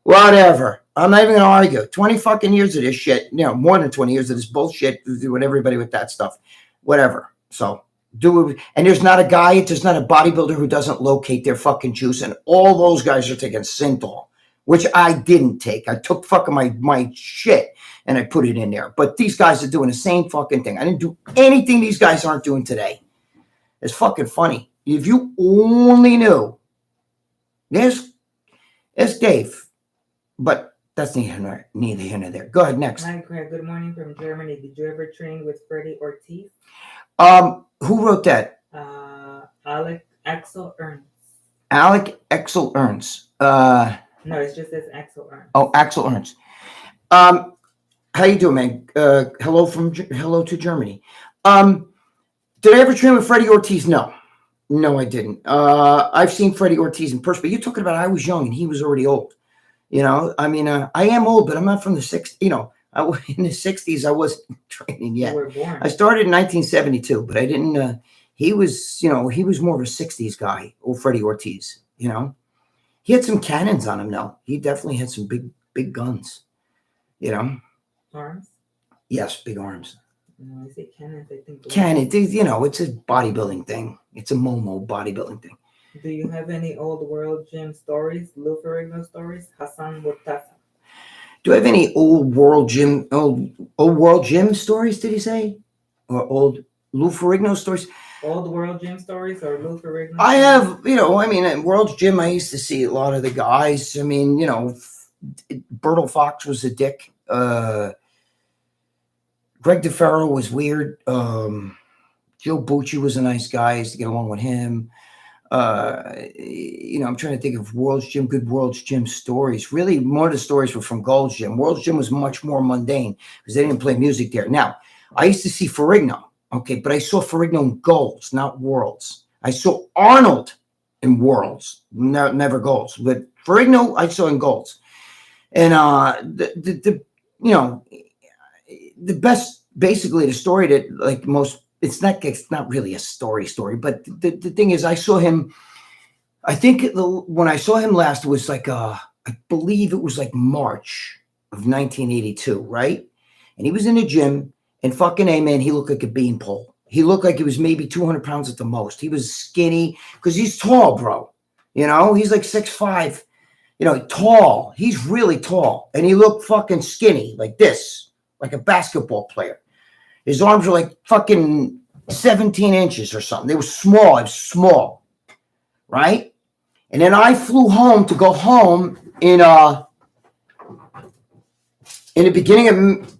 Whatever. I'm not even going to argue. 20 fucking years of this shit. More than 20 years of this bullshit with everybody with that stuff. Whatever. So do it. And there's not a bodybuilder who doesn't locate their fucking juice. And all those guys are taking synthol, which I didn't take. I took fucking my shit and I put it in there. But these guys are doing the same fucking thing. I didn't do anything these guys aren't doing today. It's fucking funny. If you only knew. Yes, it's Dave. But that's neither here nor there. Go ahead, next. Hi, Greg. Good morning from Germany. Did you ever train with Freddie Ortiz? Who wrote that? Alec Axel Ernst. Alec Axel Ernst. No, it just says Axel Ernst. Oh, Axel Ernst. How you doing, man? Hello to Germany. Did I ever train with Freddie Ortiz? No, I didn't. I've seen Freddie Ortiz in person, but you're talking about I was young and he was already old. I am old, but I'm not from the 60s. In the 60s, I wasn't training yet. You were born. I started in 1972, but I didn't. He was more of a 60s guy, old Freddie Ortiz. He had some cannons on him, though. He definitely had some big guns. Arms? Yes, big arms. No, I say cannons. I think cannons. It's a bodybuilding thing. It's a Momo bodybuilding thing. Do you have any old world gym stories, Lou Ferrigno stories, Hassan Murtaza? Do I have any old world gym stories? Did he say, or old Lou Ferrigno stories? Old world gym stories or Lou Ferrigno? I have, in World's Gym, I used to see a lot of the guys. Bertil Fox was a dick. Greg DeFerro was weird. Joe Bucci was a nice guy. I used to get along with him. I'm trying to think of good World's Gym stories. Really, more of the stories were from Gold's Gym. World's Gym was much more mundane because they didn't play music there. Now, I used to see Ferrigno, okay, but I saw Ferrigno in Gold's, not Worlds. I saw Arnold in Worlds, never Gold's, but Ferrigno I saw in Gold's. And the best, basically, the story that like most. It's not really a story, but the thing is, I saw him. I think when I saw him last, it was like I believe it was like March of 1982, right? And he was in the gym, and fucking man, he looked like a beanpole. He looked like he was maybe 200 pounds at the most. He was skinny because he's tall, bro. He's like 6'5". Tall. He's really tall, and he looked fucking skinny, like this, like a basketball player. His arms were like fucking 17 inches or something. They were small. It was small, right? And then I flew home to go home in the beginning of.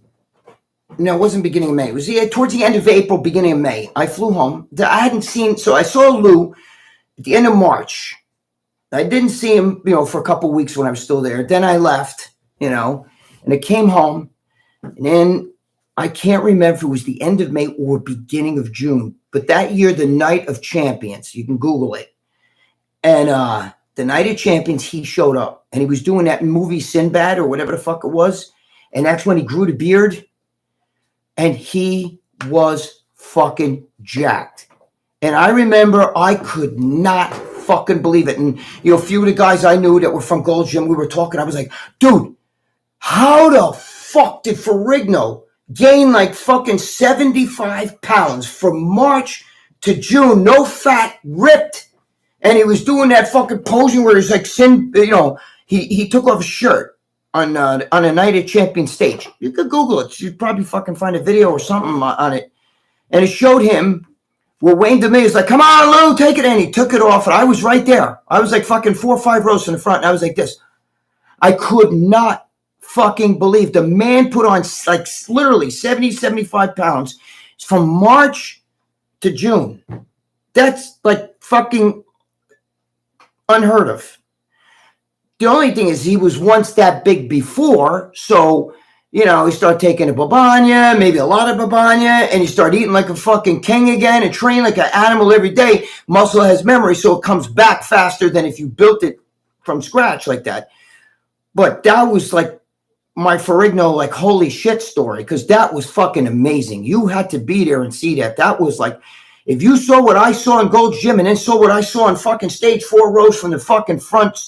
No, it wasn't beginning of May. It was towards the end of April, beginning of May. I flew home. I hadn't seen. So I saw Lou at the end of March. I didn't see him, for a couple of weeks when I was still there. Then I left, and I came home, and then. I can't remember if it was the end of May or beginning of June, but that year, the Night of Champions, you can Google it. And the Night of Champions, he showed up and he was doing that movie Sinbad or whatever the fuck it was. And that's when he grew the beard. and he was fucking jacked. And I remember I could not fucking believe it. And, you know, a few of the guys I knew that were from Gold's Gym, we were talking. I was like, dude, how the fuck did Ferrigno gain like fucking 75 pounds from March to June? No fat, ripped. And he was doing that fucking posing where he's like, he took off his shirt on a night at Champion Stage. You could Google it. You'd probably fucking find a video or something on it. And it showed him where Wayne DeMay is like, come on, Lou, take it. And he took it off. And I was right there. I was like fucking 4 or 5 rows in the front. And I was like this. I could not fucking believe the man put on like literally 70, 75 pounds from March to June. That's like fucking unheard of. The only thing is he was once that big before. So, you know, he started taking a babanya, maybe a lot of babanya, and he started eating like a fucking king again and train like an animal every day. Muscle has memory, so it comes back faster than if you built it from scratch like that. But that was like my Ferrigno, like, holy shit story, because that was fucking amazing. You had to be there and see that. That was like, if you saw what I saw in Gold's Gym and then saw what I saw on fucking stage 4 rows from the fucking front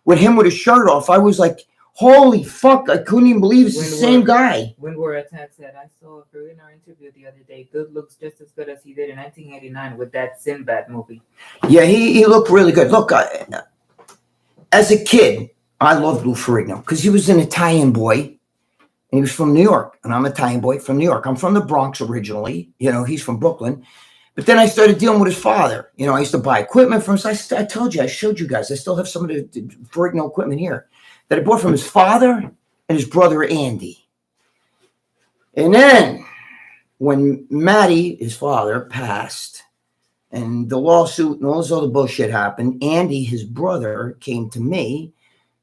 with him with his shirt off, I was like, holy fuck, I couldn't even believe it's the same guy. When War Attack said, I saw a Ferrigno interview the other day. Good looks just as good as he did in 1989 with that Sinbad movie. Yeah, he looked really good. Look, as a kid, I loved Lou Ferrigno because he was an Italian boy and he was from New York. And I'm an Italian boy from New York. I'm from the Bronx originally. You know, he's from Brooklyn. But then I started dealing with his father. You know, I used to buy equipment from him. I told you, I showed you guys. I still have some of the Ferrigno equipment here that I bought from his father and his brother Andy. And then when Matty, his father, passed and the lawsuit and all this other bullshit happened, Andy, his brother, came to me.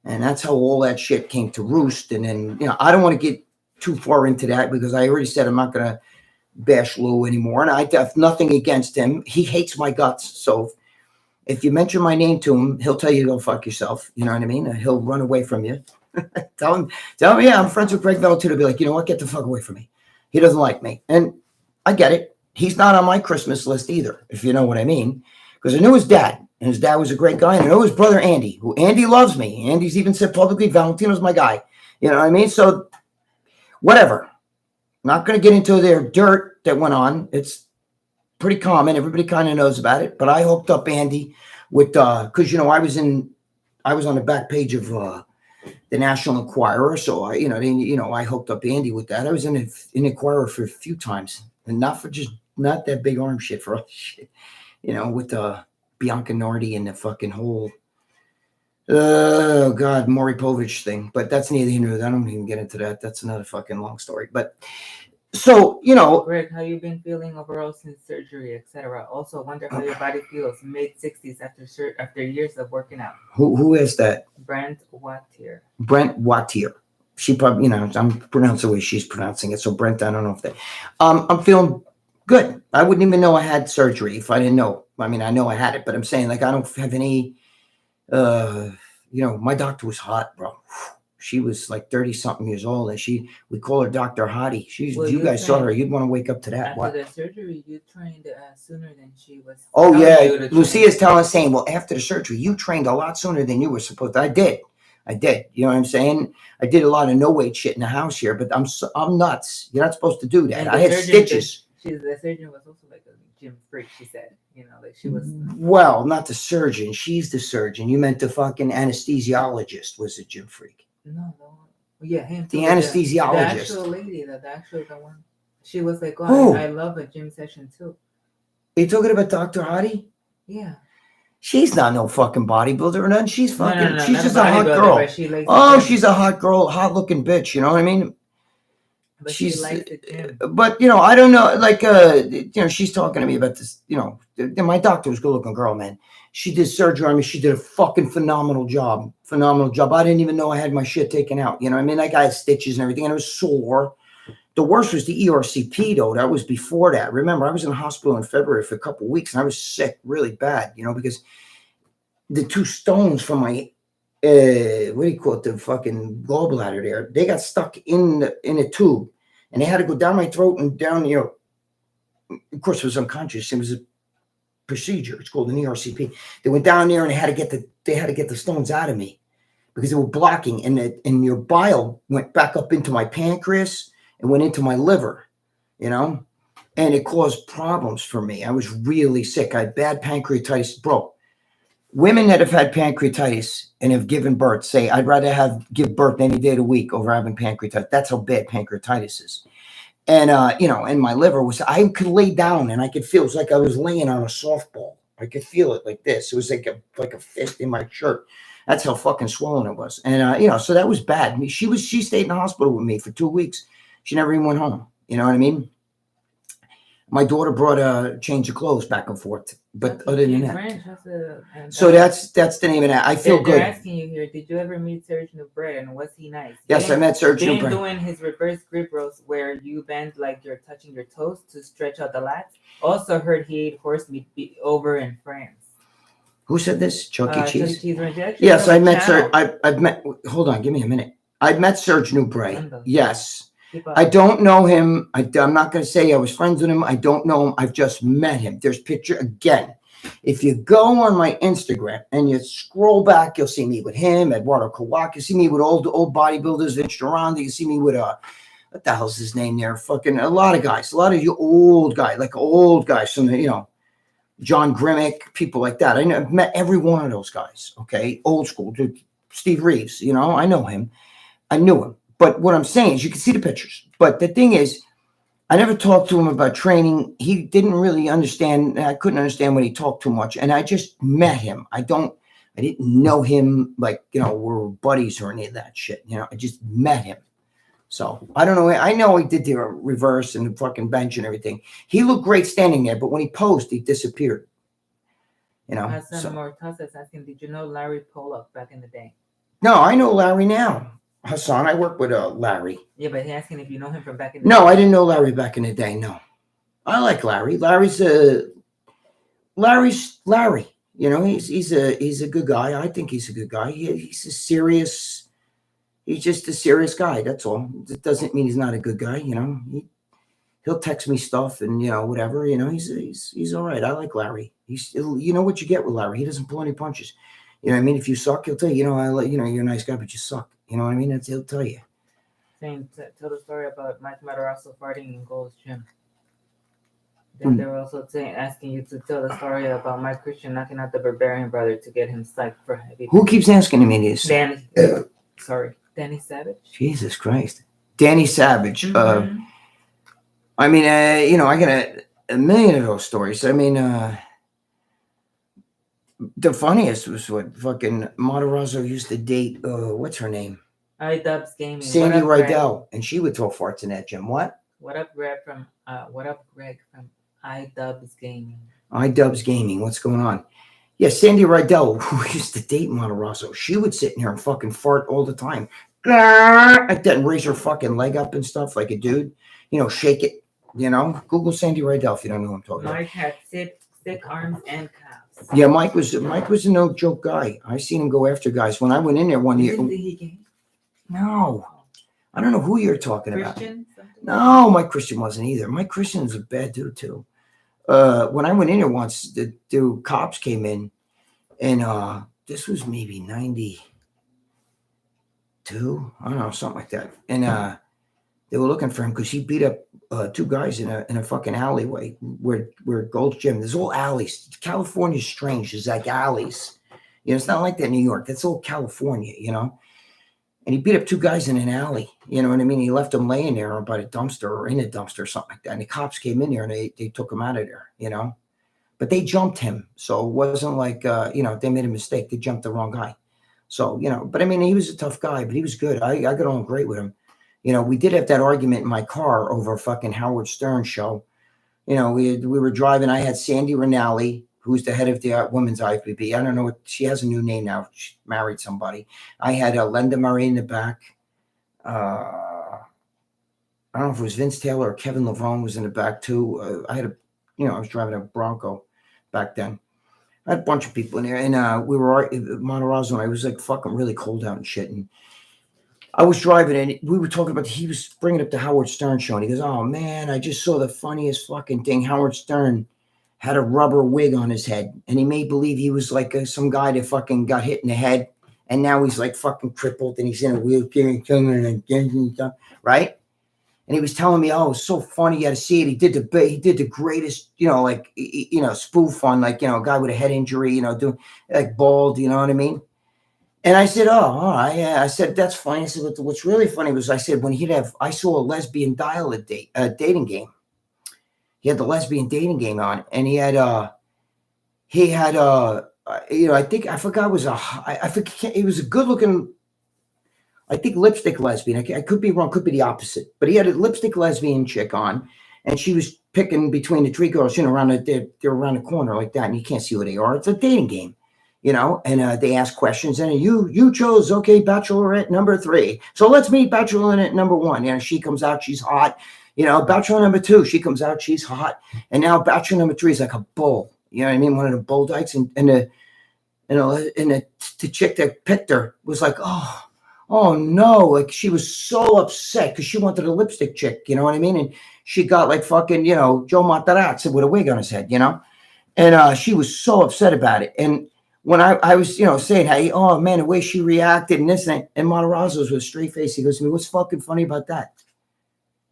And that's how all that shit came to roost. And then, you know, I don't want to get too far into that because I already said I'm not going to bash Lou anymore. And I have nothing against him. He hates my guts. So if you mention my name to him, he'll tell you to go fuck yourself. You know what I mean? He'll run away from you. tell him, yeah, I'm friends with GREGG VALENTINO. Be like, you know what? Get the fuck away from me. He doesn't like me. And I get it. He's not on my Christmas list either, if you know what I mean. Because I knew his dad. And his dad was a great guy. And I know his brother, Andy, who Andy loves me. Andy's even said publicly, Valentino's my guy. You know what I mean? So, whatever. Not going to get into their dirt that went on. It's pretty common. Everybody kind of knows about it. But I hooked up Andy with, because, you know, I was on the back page of the National Enquirer. So, I hooked up Andy with that. I was in Enquirer for a few times. And not that big arm shit, for all shit. You know, with Bianca Nardi and the fucking whole, Maury Povich thing. But that's neither here nor there. I don't even get into that. That's another fucking long story. But so, you know. Greg, how you been feeling overall since surgery, etc.? Also, wonder how your body feels mid-60s after years of working out. Who is that? Brent Wattier. Brent Wattier. She probably, you know, I'm pronouncing the way she's pronouncing it. So Brent, I don't know if that. I'm feeling good. I wouldn't even know I had surgery if I didn't know. I mean, I know I had it, but I'm saying, like, I don't have any, my doctor was hot, bro. She was like 30 something years old, and we call her Dr. Hottie. You guys saw her. You'd want to wake up to that. After the surgery, you trained sooner than she was. Oh, yeah. Lucia's saying, well, after the surgery, you trained a lot sooner than you were supposed to. I did. You know what I'm saying? I did a lot of no weight shit in the house here, but I'm nuts. You're not supposed to do that. I had stitches. The surgeon was also like a gym freak, she said. You know, like she was. Well, not the surgeon. She's the surgeon. You meant the fucking anesthesiologist was a gym freak. No. Yeah, him. The anesthesiologist. The actual lady, the one. She was like, oh, I love a gym session too. Are you talking about Dr. Hottie? Yeah. She's not no fucking bodybuilder or nothing. She's fucking. No, she's just a hot girl. She's a hot girl, hot looking bitch. You know what I mean? But she likes the gym. But you know, I don't know. Like, she's talking to me about this. You know, my doctor was a good looking girl, man. She did surgery on me. She did a fucking phenomenal job. I didn't even know I had my shit taken out. You know what I mean? Like, I had stitches and everything, and it was sore. The worst was the ERCP, though. That was before that. Remember, I was in the hospital in February for a couple of weeks, and I was sick really bad, you know, because the 2 stones from my, the fucking gallbladder there, they got stuck in a tube. and they had to go down my throat and down, of course, I was unconscious. It was a procedure. It's called an ERCP. They went down there and they had to get the stones out of me because they were blocking, and your bile went back up into my pancreas and went into my liver, and it caused problems for me. I was really sick. I had bad pancreatitis, bro. Women that have had pancreatitis and have given birth say, I'd rather give birth any day of the week over having pancreatitis. That's how bad pancreatitis is. And, and my liver I could lay down and I could feel, it was like I was laying on a softball. I could feel it like this. It was like a fist in my shirt. That's how fucking swollen it was. And, so that was bad. I mean, she stayed in the hospital with me for 2 weeks. She never even went home. You know what I mean? My daughter brought a change of clothes back and forth. But other than that. So that's the name of that. I feel good. They're asking you here, did you ever meet Serge Nubret and was he nice? Yes, I met Serge Nubret. Doing his reverse grip roast where you bend like you're touching your toes to stretch out the lats. Also heard he ate horse meat over in France. Who said this? Chuck E. Cheese? Yes, I met Serge. I've met. Hold on, give me a minute. I've met Serge Nubret. Yes. I don't know him. I'm not going to say I was friends with him. I don't know him. I've just met him. There's picture again. If you go on my Instagram and you scroll back, you'll see me with him, Eduardo Kawak. You see me with old bodybuilders, Vince Durand. You see me with what the hell's his name there? Fucking a lot of guys, a lot of you old guys, like old guys from John Grimmick, people like that. I've met every one of those guys. Okay, old school, dude. Steve Reeves. I know him. I knew him. But what I'm saying is you can see the pictures. But the thing is, I never talked to him about training. He didn't really understand. I couldn't understand when he talked too much. And I just met him. I didn't know him like, we're buddies or any of that shit. I just met him. So I don't know. I know he did the reverse and the fucking bench and everything. He looked great standing there. But when he posed, he disappeared. Hassan Mortaz is asking, did you know Larry Pollock back in the day? No, I know Larry now. Hassan, I work with Larry. Yeah, but he's asking if you know him from back in the day. No, I didn't know Larry back in the day. No, I like Larry. Larry's Larry. He's a good guy. I think he's a good guy. He's just a serious guy. That's all. It doesn't mean he's not a good guy. He'll text me stuff and whatever. He's all right. I like Larry. He's what you get with Larry. He doesn't pull any punches. You know what I mean? If you suck, he'll tell you. You're a nice guy, but you suck. You know what I mean? He'll tell you. Saying, tell the story about Mike Matarazzo farting in Gold's Gym. Then they were also asking you to tell the story about Mike Christian knocking out the Barbarian brother to get him psyched for heavy. Who keeps asking me this? Danny Savage. Jesus Christ. Danny Savage. Mm-hmm. I got a million of those stories. The funniest was what fucking Matarazzo used to date. What's her name? iDubbbz Gaming. Sandy Rydell, and she would throw farts in that gym. What? What up, Greg from iDubbbz Gaming? iDubbbz Gaming. What's going on? Yeah, Sandy Rydell, who used to date Matarazzo, she would sit in here and fucking fart all the time, like that, and raise her fucking leg up and stuff like a dude. Shake it. Google Sandy Rydell if you don't know who I'm talking about. Mike had thick arms and calves. Yeah, Mike was a no joke guy. I seen him go after guys. When I went in there one year. No, I don't know who you're talking about. No, Mike Christian wasn't either. Mike Christian is a bad dude too. When I went in there once, the cops came in, and this was maybe 92. I don't know, something like that. And they were looking for him because he beat up 2 guys in a fucking alleyway where Gold's Gym. There's all alleys. California's strange. There's like alleys. It's not like that in New York. That's all California, And he beat up 2 guys in an alley. You know what I mean? He left them laying there by the dumpster or in a dumpster or something like that. And the cops came in there and they took him out of there, But they jumped him. So it wasn't like, they made a mistake. They jumped the wrong guy. So, but he was a tough guy, but he was good. I got on great with him. We did have that argument in my car over a fucking Howard Stern show. We were driving. I had Sandy Rinaldi, who's the head of the women's IFBB. I don't know what she has a new name now. She married somebody. I had Linda Murray in the back. I don't know if it was Vince Taylor or Kevin Lavone was in the back too. I was driving a Bronco back then. I had a bunch of people in there, and we were Matarazzo, and I was like fucking really cold out and shit. And I was driving and we were talking about, he was bringing up the Howard Stern show. And he goes, oh man, I just saw the funniest fucking thing. Howard Stern had a rubber wig on his head and he made believe he was like some guy that fucking got hit in the head. And now he's like fucking crippled and he's in a wheelchair and right? And he was telling me, oh, it's so funny. You got to see it. He did the greatest, like, spoof on, like, a guy with a head injury, doing like bald, you know what I mean? And I said, oh, all right. Yeah. I said, that's funny. I said, what's really funny was I said, I saw a lesbian dating game. He had the lesbian dating game on and he had, I think, I forgot, I forget, it was a good looking, I think lipstick lesbian. I could be wrong, could be the opposite. But he had a lipstick lesbian chick on, and she was picking between the three girls, they're around the corner like that, and you can't see who they are. It's a dating game, and they ask questions, and you chose, okay, bachelorette number 3. So let's meet bachelorette number 1. She comes out, she's hot. Bachelor number 2, she comes out, she's hot. And now bachelor number 3 is like a bull. You know what I mean? One of the bull dykes, and the chick that picked her was like, oh no, like she was so upset because she wanted a lipstick chick, you know what I mean? And she got like fucking, Joe Matarazzi with a wig on his head, and she was so upset about it. And when I was, saying, hey, oh man, the way she reacted and this and Matarazzo's with a straight face, he goes to me, what's fucking funny about that?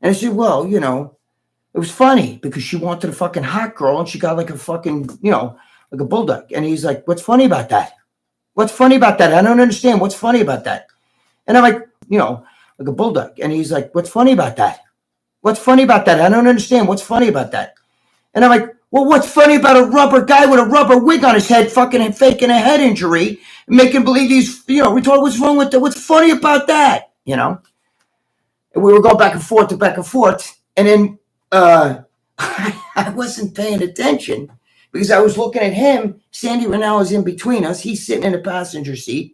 And I said, well, it was funny because she wanted a fucking hot girl and she got like a fucking, like a bulldog. And he's like, what's funny about that? What's funny about that? I don't understand. What's funny about that? And I'm like, like a bulldog. And he's like, what's funny about that? What's funny about that? I don't understand. What's funny about that? And I'm like, well, what's funny about a rubber guy with a rubber wig on his head, fucking faking a head injury, making believe he's, retarded? What's wrong with that? What's funny about that? And we were going back and forth. And then I wasn't paying attention because I was looking at him. Sandy Rennell is in between us. He's sitting in the passenger seat.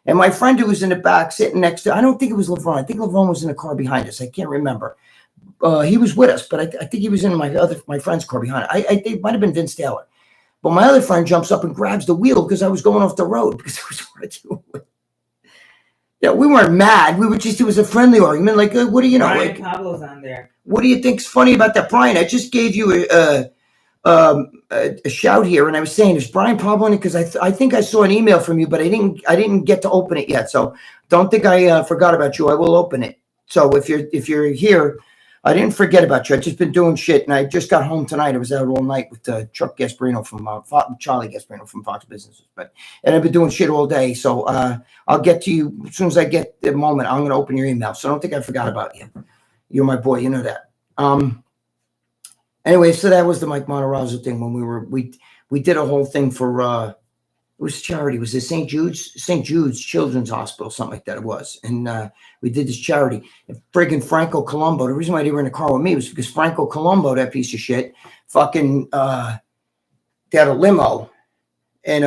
And my friend who was in the back sitting next to, I don't think it was LeVron. I think LeVron was in the car behind us. I can't remember. He was with us, but I think he was in my friend's car behind it. I think it might have been Vince Taylor. But my other friend jumps up and grabs the wheel because I was going off the road because I was what to do with. Yeah, we weren't mad. It was a friendly argument. Like, what do you know? Brian like, Pablo's on there. What do you think's funny about that, Brian? I just gave you a shout here, and I was saying, is Brian Pablo in it? Because I think I saw an email from you, but I didn't get to open it yet. So don't think I forgot about you. I will open it. So if you're here, I didn't forget about you. I've just been doing shit, and I just got home tonight. I was out all night with Chuck Gasparino from Charlie Gasparino from Fox Businesses, and I've been doing shit all day. So I'll get to you as soon as I get the moment. I'm going to open your email. So don't think I forgot about you. You're my boy. You know that. Anyway, so that was the Mike Matarazzo thing when we did a whole thing for it was charity. It was the St. Jude's Children's Hospital, something like that it was. And we did this charity. And friggin' Franco Colombo, the reason why they were in the car with me was because Franco Colombo, that piece of shit, fucking they had a limo and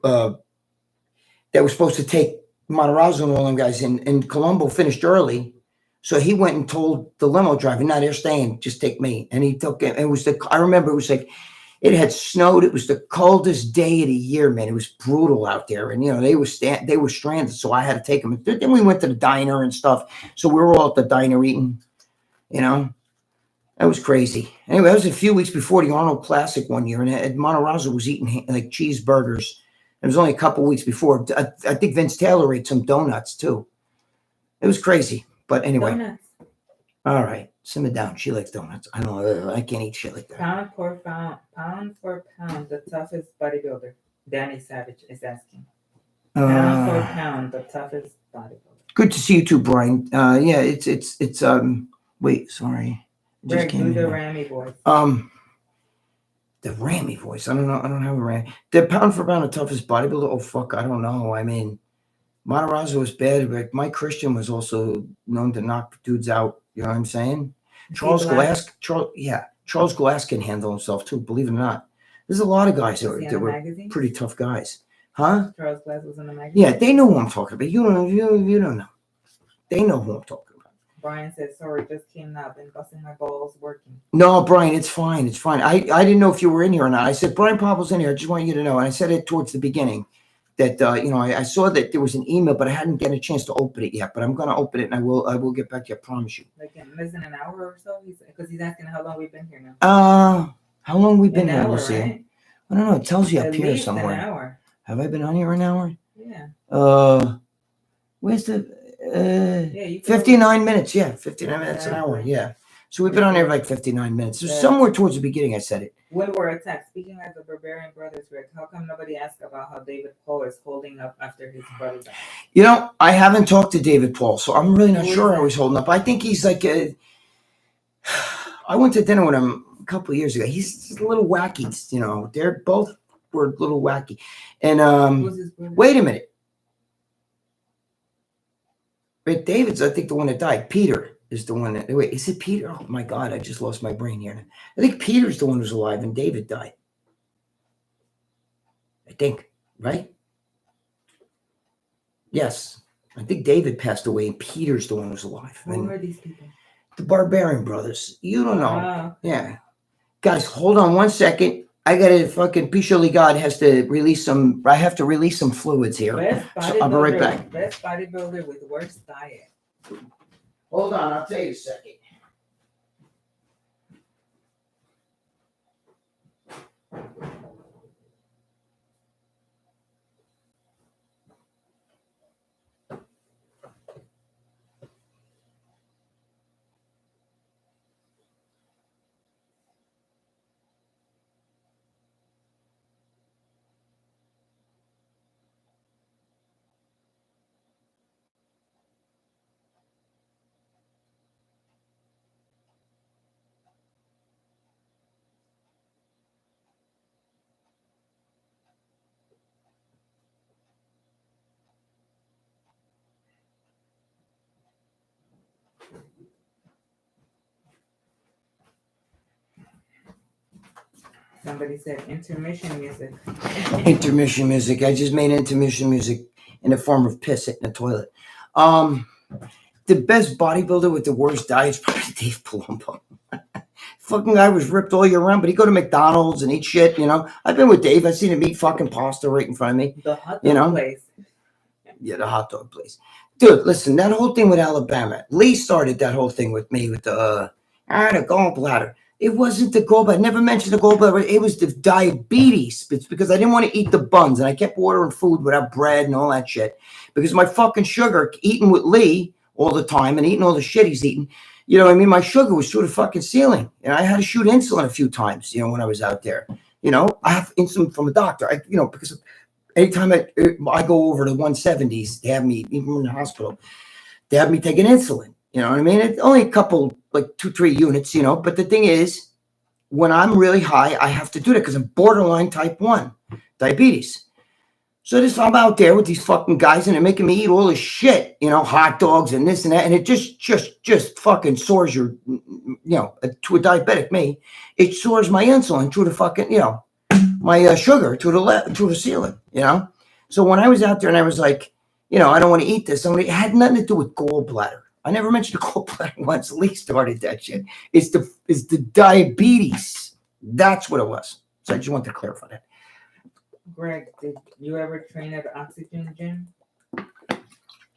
that was supposed to take Matarazzo and all them guys in, and Colombo finished early. So he went and told the limo driver, no, they're staying, just take me. And he took it. I remember it was like, it had snowed. It was the coldest day of the year, man. It was brutal out there. And, they were stranded. So I had to take them. Then we went to the diner and stuff. So we were all at the diner eating, that was crazy. Anyway, that was a few weeks before the Arnold Classic one year. And Matarazzo was eating like cheeseburgers. It was only a couple weeks before. I think Vince Taylor ate some donuts too. It was crazy. But anyway, Donuts. All right, simmer down. She likes donuts. I don't know. I can't eat shit like that. Pound for pound, the toughest bodybuilder. Danny Savage is asking. Pound for pound, the toughest bodybuilder. Good to see you too, Brian. Yeah, it's wait, sorry. Greg, do the Ramy voice. The Ramy voice. I don't know. I don't have a Ramy. The pound for pound, the toughest bodybuilder. Oh fuck, I don't know. I mean, Matarazzo was bad, but Mike Christian was also known to knock dudes out. You know what I'm saying? Charles Glass can handle himself too. Believe it or not, there's a lot of guys that were pretty tough guys, huh? Charles Glass was in the magazine. Yeah, they know who I'm talking about. You don't know. They know who I'm talking about. Brian said, "Sorry, just came up and busting my balls working." No, Brian, it's fine. It's fine. I didn't know if you were in here or not. I said Brian Pablo's in here. I just want you to know. And I said it towards the beginning that I saw that there was an email, but I hadn't gotten a chance to open it yet. But I'm gonna open it, and I will get back to you. I promise you. Like in less than an hour or so, because he's asking how long we've been here now. How long we been An here, hour, Lucia? right? I don't know. It tells you At up here least somewhere. an hour. Have I been on here an hour? Yeah. Where's the you 59 minutes? Yeah, 59 minutes an hour. Yeah. So we've been on here like 59 minutes. So somewhere towards the beginning, I said it. When we're attacked, speaking of the barbarian brothers, Greg, how come nobody asked about how David Paul is holding up after his brother died? I haven't talked to David Paul, so I'm really not Who is sure that? how he's holding up. I think he's like I went to dinner with him a couple of years ago. He's a little wacky, They're both were a little wacky. And Who's his brother? wait a minute. But David's, I think, the one that died. Peter is the one that. Wait, is it Peter? Oh my God, I just lost my brain here. I think Peter's the one who's alive, and David died. I think, right? Yes, I think David passed away, and Peter's the one who's alive. Who are these people? The Barbarian Brothers. You don't know. Oh. Yeah, guys, hold on 1 second. I gotta fucking Picholi God has to release some. I have to release some fluids here. So I'll be right back. Best bodybuilder with worst diet. Hold on, I'll tell you a second. Somebody said intermission music. Intermission music. I just made intermission music in the form of piss in the toilet. The best bodybuilder with the worst diet is probably Dave Palumbo. Fucking guy was ripped all year round, but he'd go to McDonald's and eat shit, I've been with Dave. I've seen him eat fucking pasta right in front of me. The hot dog place. Yeah, the hot dog place. Dude, listen, that whole thing with Alabama. Lee started that whole thing with me with the gallbladder. It wasn't the gallbladder. I never mentioned the gallbladder. It was the diabetes. It's because I didn't want to eat the buns, and I kept ordering food without bread and all that shit. Because my fucking sugar, eating with Lee all the time and eating all the shit he's eating, my sugar was through the fucking ceiling. And I had to shoot insulin a few times, when I was out there. I have insulin from a doctor. Because anytime I go over the 170s, they have me, even in the hospital, they have me taking insulin. You know what I mean? It's only a couple, like 2-3 units, But the thing is, when I'm really high, I have to do that because I'm borderline type 1 diabetes. So I'm out there with these fucking guys, and they're making me eat all this shit, hot dogs and this and that, and it just fucking soars your, to a diabetic me, it soars my insulin to the fucking, my sugar to the ceiling, So when I was out there and I was like, I don't want to eat this, it had nothing to do with gallbladder. I never mentioned the gallbladder once. Lee started that shit. It's the diabetes. That's what it was. So I just wanted to clarify that. Greg, did you ever train at the Oxygen Gym?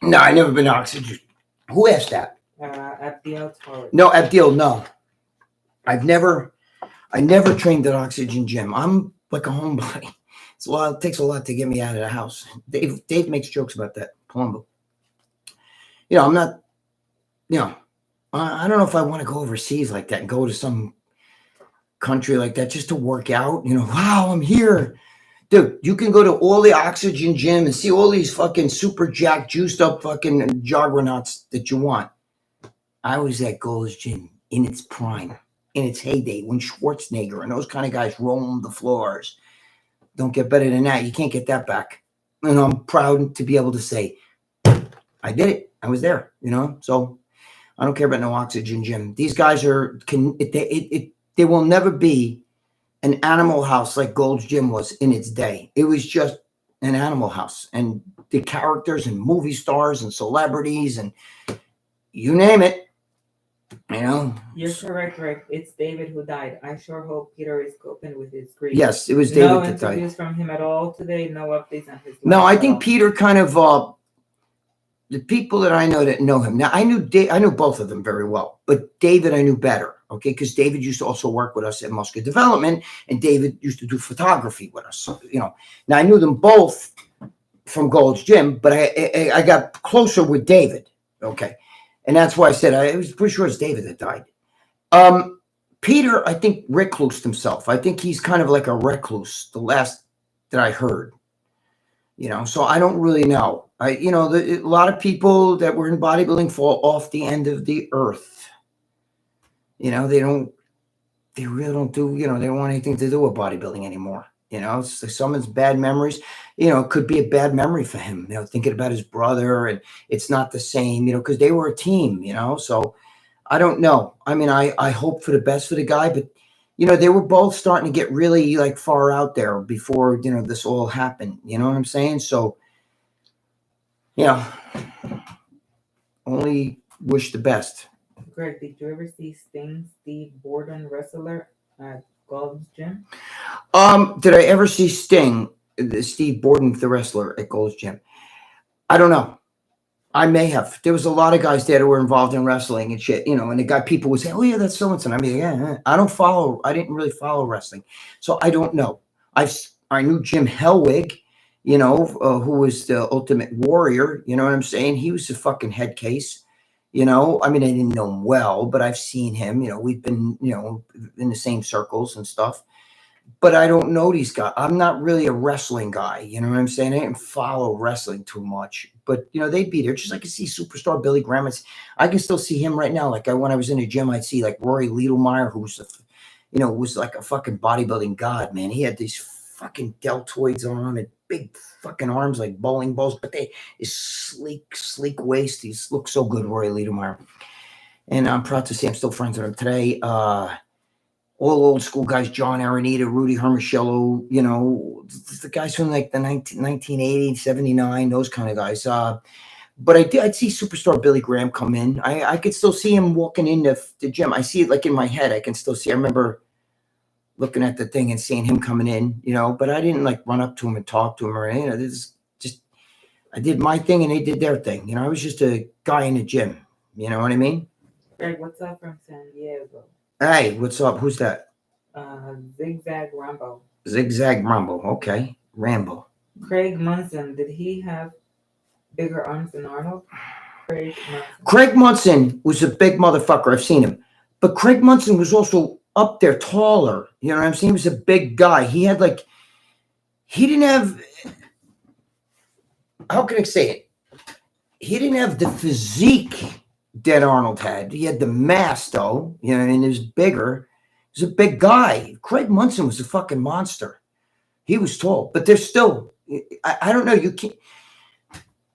No, I never been to Oxygen. Who asked that? Abdiel Torres. No, Abdiel, no. I never trained at Oxygen Gym. I'm like a homebody. It takes a lot to get me out of the house. Dave makes jokes about that. Palumbo. I'm not, I don't know if I want to go overseas like that and go to some country like that just to work out. Wow, I'm here. Dude, you can go to all the Oxygen Gym and see all these fucking super jacked, juiced up fucking juggernauts that you want. I was at Gold's Gym in its prime, in its heyday, when Schwarzenegger and those kind of guys roamed the floors. Don't get better than that. You can't get that back. And I'm proud to be able to say, I did it. I was there, So I don't care about no Oxygen Gym. These guys they will never be an animal house like Gold's Gym was in its day. It was just an animal house, and the characters and movie stars and celebrities and you name it. You know? You're correct, Greg. It's David who died. I sure hope Peter is coping with his grief. Yes, it was No David that died. interviews from him at all today. No updates on his life. No, I at think all. Peter kind of the people that I know that know him. Now I knew both of them very well, but David I knew better. Okay, because David used to also work with us at Muscular Development, and David used to do photography with us. So, you know, now I knew them both from Gold's Gym, but I got closer with David. Okay, and that's why I said I was pretty sure it's David that died. Peter, I think reclused himself. I think he's kind of like a recluse. The last that I heard, you know, so I don't really know. A lot of people that were in bodybuilding fall off the end of the earth. You know, they really don't do, they don't want anything to do with bodybuilding anymore. You know, it's like someone's bad memories, it could be a bad memory for him, thinking about his brother, and it's not the same, because they were a team, so I don't know. I mean, I hope for the best for the guy, but they were both starting to get really like far out there before, this all happened. You know what I'm saying? So, only wish the best. Greg, did you ever see Steve Borden, wrestler at Gold's Gym? Did I ever see Steve Borden, the wrestler at Gold's Gym? I don't know. I may have. There was a lot of guys there that were involved in wrestling and shit, and the guy people would say, "Oh yeah, that's so and so." I mean, yeah, I didn't really follow wrestling, so I don't know. I knew Jim Hellwig, who was the Ultimate Warrior. You know what I'm saying? He was a fucking head case. I mean, I didn't know him well, but I've seen him. We've been, in the same circles and stuff. But I don't know these guys. I'm not really a wrestling guy. You know what I'm saying? I didn't follow wrestling too much. But, they'd be there. Just like I see superstar Billy Graham. I can still see him right now. Like when I was in the gym, I'd see like Rory Liedelmeyer, who was, was like a fucking bodybuilding god, man. He had these fucking deltoids on him and big fucking arms like bowling balls. But his sleek waist. He looks so good, Rory Liedelmeyer. And I'm proud to say I'm still friends with him today. All old school guys, John Aranita, Rudy Hermoscello, the guys from like the 1980, 79, those kind of guys. But I'd see superstar Billy Graham come in. I could still see him walking into the gym. I see it like in my head. I can still see. I remember looking at the thing and seeing him coming in, but I didn't like run up to him and talk to him or anything. This is just, I did my thing and they did their thing. I was just a guy in the gym. You know what I mean? Greg, what's up from San Diego? Hey, what's up? Who's that? Zigzag Rambo. Zigzag Rambo. Okay. Rambo. Craig Munson, did he have bigger arms than Arnold? Craig Munson was a big motherfucker. I've seen him. But Craig Munson was also up there taller. You know what I'm saying? He was a big guy. He didn't have, how can I say it? He didn't have the physique that Arnold had. He had the mass, though, and he was bigger. He was a big guy. Craig Munson was a fucking monster. He was tall, but there's still, I don't know, you can't,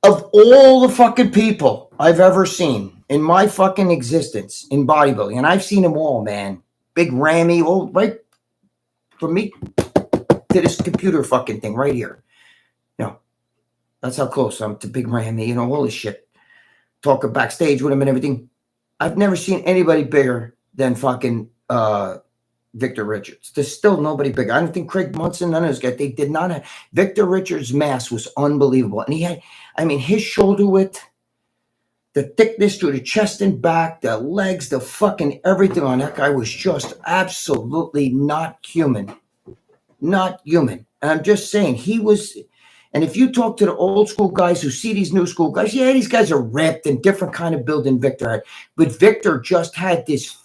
of all the fucking people I've ever seen in my fucking existence in bodybuilding, and I've seen them all, man. Big Rammy, all right from me to this computer fucking thing right here. That's how close I'm to Big Rammy, all this shit. Talking backstage with him and everything. I've never seen anybody bigger than fucking Victor Richards. There's still nobody bigger. I don't think Craig Munson, none of those guys, they did not have. Victor Richards' mass was unbelievable. And he had, his shoulder width, the thickness through the chest and back, the legs, the fucking everything on that guy was just absolutely not human. Not human. And I'm just saying, he was. And if you talk to the old school guys who see these new school guys, yeah, these guys are ripped and different kind of build than Victor had. But Victor just had this,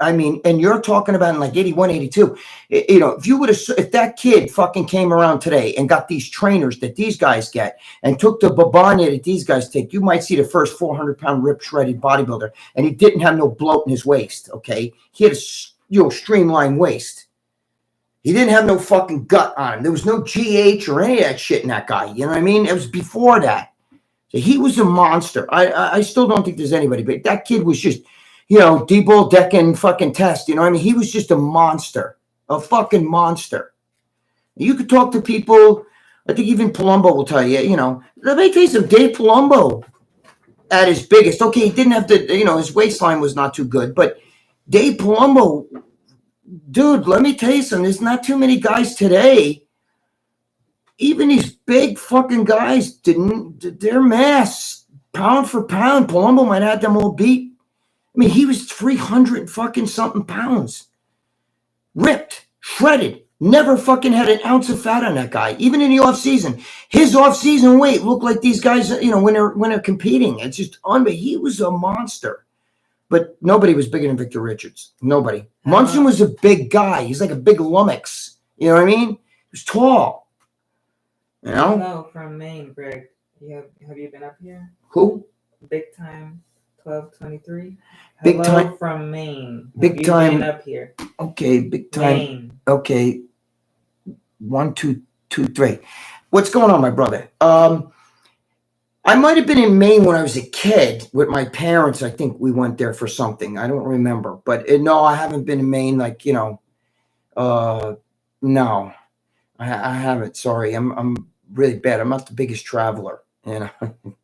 and you're talking about in like 81, 82. If that kid fucking came around today and got these trainers that these guys get and took the babanya that these guys take, you might see the first 400-pound ripped shredded bodybuilder. And he didn't have no bloat in his waist, okay? He had a streamlined waist. He didn't have no fucking gut on him. There was no GH or any of that shit in that guy. You know what I mean? It was before that. So he was a monster. I still don't think there's anybody, but that kid was just, D-ball decking fucking test. You know what I mean? He was just a monster. A fucking monster. You could talk to people. I think even Palumbo will tell you, let me tell you some Dave Palumbo. at his biggest. Okay, he didn't have to, his waistline was not too good, but Dave Palumbo, dude, let me tell you something. There's not too many guys today. Even these big fucking guys their mass, pound for pound, Palumbo might have them all beat. I mean, he was 300 fucking something pounds. Ripped, shredded. Never fucking had an ounce of fat on that guy. Even in the off season, his off season weight looked like these guys. When they're competing, it's just unbelievable. He was a monster, but nobody was bigger than Victor Richards. Nobody. Munson was a big guy. He's like a big lummox. You know what I mean? He was tall. Hello from Maine, Greg. Have you been up here? Who? Big time 1223. Big Hello time from Maine. Big time been up here. Okay, big time. Maine. Okay. 1, 2, 2, 3. What's going on, my brother? I might have been in Maine when I was a kid with my parents. I think we went there for something. I don't remember, but no, I haven't been in Maine. No, I haven't. Sorry, I'm really bad. I'm not the biggest traveler, and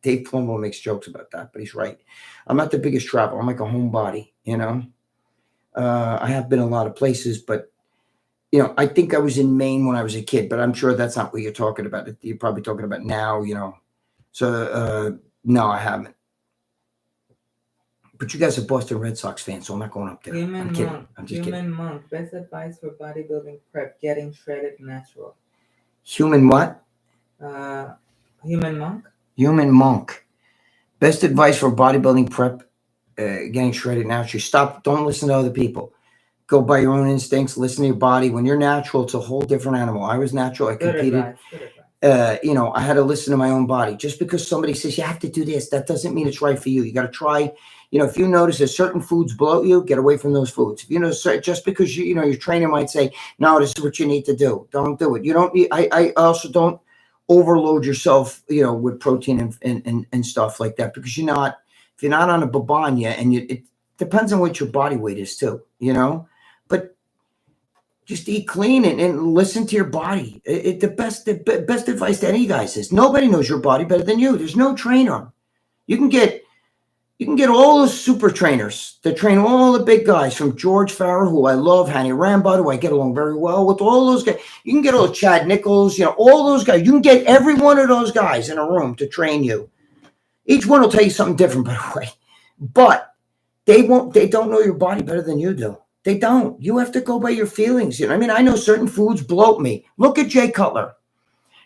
Dave Palumbo makes jokes about that, but he's right. I'm not the biggest traveler. I'm like a homebody. I have been a lot of places, but I think I was in Maine when I was a kid, but I'm sure that's not what you're talking about. You're probably talking about now, So, no, I haven't. But you guys are Boston Red Sox fans, so I'm not going up there. I'm kidding. I'm just kidding. Monk. Best advice for bodybuilding prep: getting shredded natural. Human what? Human Monk. Human Monk. Best advice for bodybuilding prep: getting shredded naturally. Stop. Don't listen to other people. Go by your own instincts. Listen to your body. When you're natural, it's a whole different animal. I was natural. I competed. Good advice. I had to listen to my own body. Just because somebody says you have to do this, that doesn't mean it's right for you. You got to try. If you notice that certain foods bloat you, get away from those foods. If just because your trainer might say, no, this is what you need to do, don't do it. You don't need. I also don't overload yourself, with protein and stuff like that, because if you're not on a babanya, and it depends on what your body weight is too, but just eat clean and listen to your body. The best advice to any guys is nobody knows your body better than you. There's no trainer. You can get all the super trainers that train all the big guys, from George Farrer, who I love, Hanny Rambod, who I get along very well with, all those guys. You can get all Chad Nichols, all those guys. You can get every one of those guys in a room to train you. Each one will tell you something different, by the way. But they don't know your body better than you do. They don't. You have to go by your feelings. I know certain foods bloat me. Look at Jay Cutler.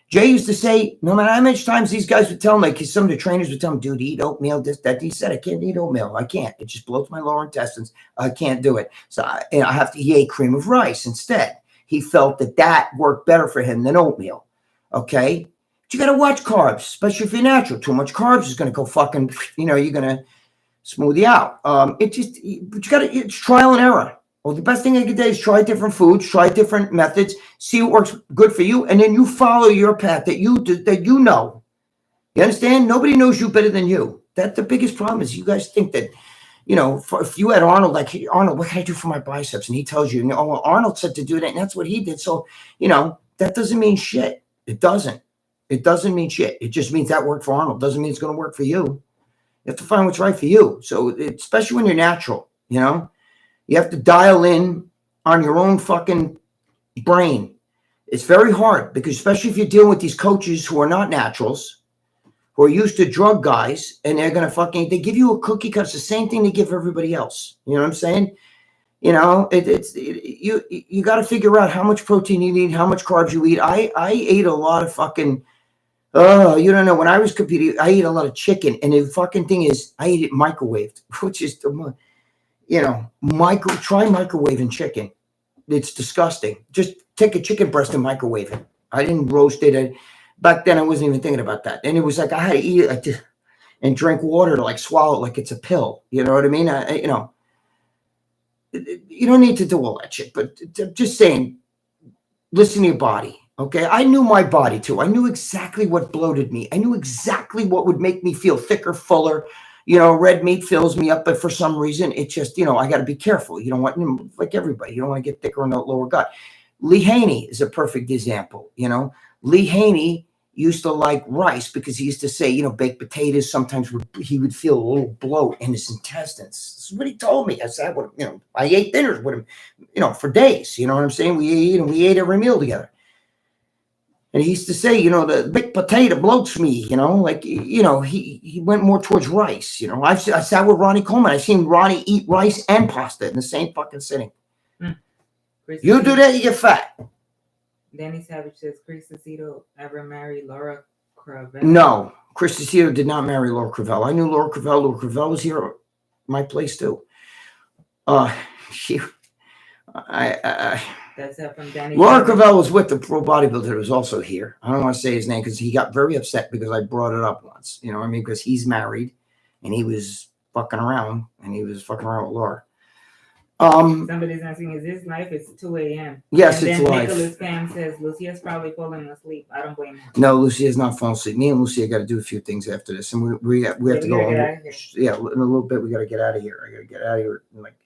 Jay used to say, no matter how much times these guys would tell me, because some of the trainers would tell him, dude, eat oatmeal, this, that. He said, I can't eat oatmeal. I can't. It just bloats my lower intestines. I can't do it. So he ate cream of rice instead. He felt that worked better for him than oatmeal. Okay? But you got to watch carbs, especially if you're natural. Too much carbs is going to go fucking, you're going to smooth you out. But you got to, it's trial and error. Well, the best thing I could do is try different foods, try different methods, see what works good for you, and then you follow your path that you know. You understand? Nobody knows you better than you. That's the biggest problem. Is you guys think that, if you had Arnold, like, hey, Arnold, what can I do for my biceps? And he tells you, oh, well, Arnold said to do that, and that's what he did. So, that doesn't mean shit. It doesn't. It doesn't mean shit. It just means that worked for Arnold. Doesn't mean it's going to work for you. You have to find what's right for you. So, especially when you're natural, you have to dial in on your own fucking brain. It's very hard, because especially if you're dealing with these coaches who are not naturals, who are used to drug guys, and they're going to they give you a cookie cut. It's the same thing they give everybody else. You know what I'm saying? You got to figure out how much protein you need, how much carbs you eat. I ate a lot of fucking, you don't know. When I was competing, I ate a lot of chicken, and the fucking thing is, I ate it microwaved, which is try microwaving chicken. It's disgusting. Just take a chicken breast and microwave it. I didn't roast it. Back then, I wasn't even thinking about that. And it was like I had to eat it and drink water to swallow it like it's a pill. You know what I mean? You don't need to do all that shit. But just saying, listen to your body. Okay? I knew my body too. I knew exactly what bloated me. I knew exactly what would make me feel thicker, fuller. Red meat fills me up, but for some reason, it's just, I got to be careful. You don't want, like everybody, you don't want to get thicker in the lower gut. Lee Haney is a perfect example. Lee Haney, used to like rice because he used to say, baked potatoes sometimes he would feel a little bloat in his intestines. This is what he told me. I said, I ate dinners with him, for days. You know what I'm saying? We ate every meal together. And he used to say, the baked potato bloats me, he went more towards rice. I sat with Ronnie Coleman. I seen Ronnie eat rice and pasta in the same fucking sitting. You do that, you get fat. Danny Savage says, Chris Cecito ever marry Laura Cravel? No, Chris Cecito did not marry Laura Cravel. I knew Laura Cravel. Laura Cravel was here at my place too. That's from Danny. Laura Cravel was with the pro bodybuilder who was also here. I don't want to say his name because he got very upset because I brought it up once. You know what I mean? Because he's married and he was fucking around with Laura. Somebody's asking, is this live? It's 2 a.m. Yes, and it's then live. Nicholas Pham says, Lucia's probably falling asleep. I don't blame her. No, Lucia's not falling asleep. Me and Lucia got to do a few things after this. And we have to go. Yeah, in a little bit, we got to get out of here. I got to get out of here in like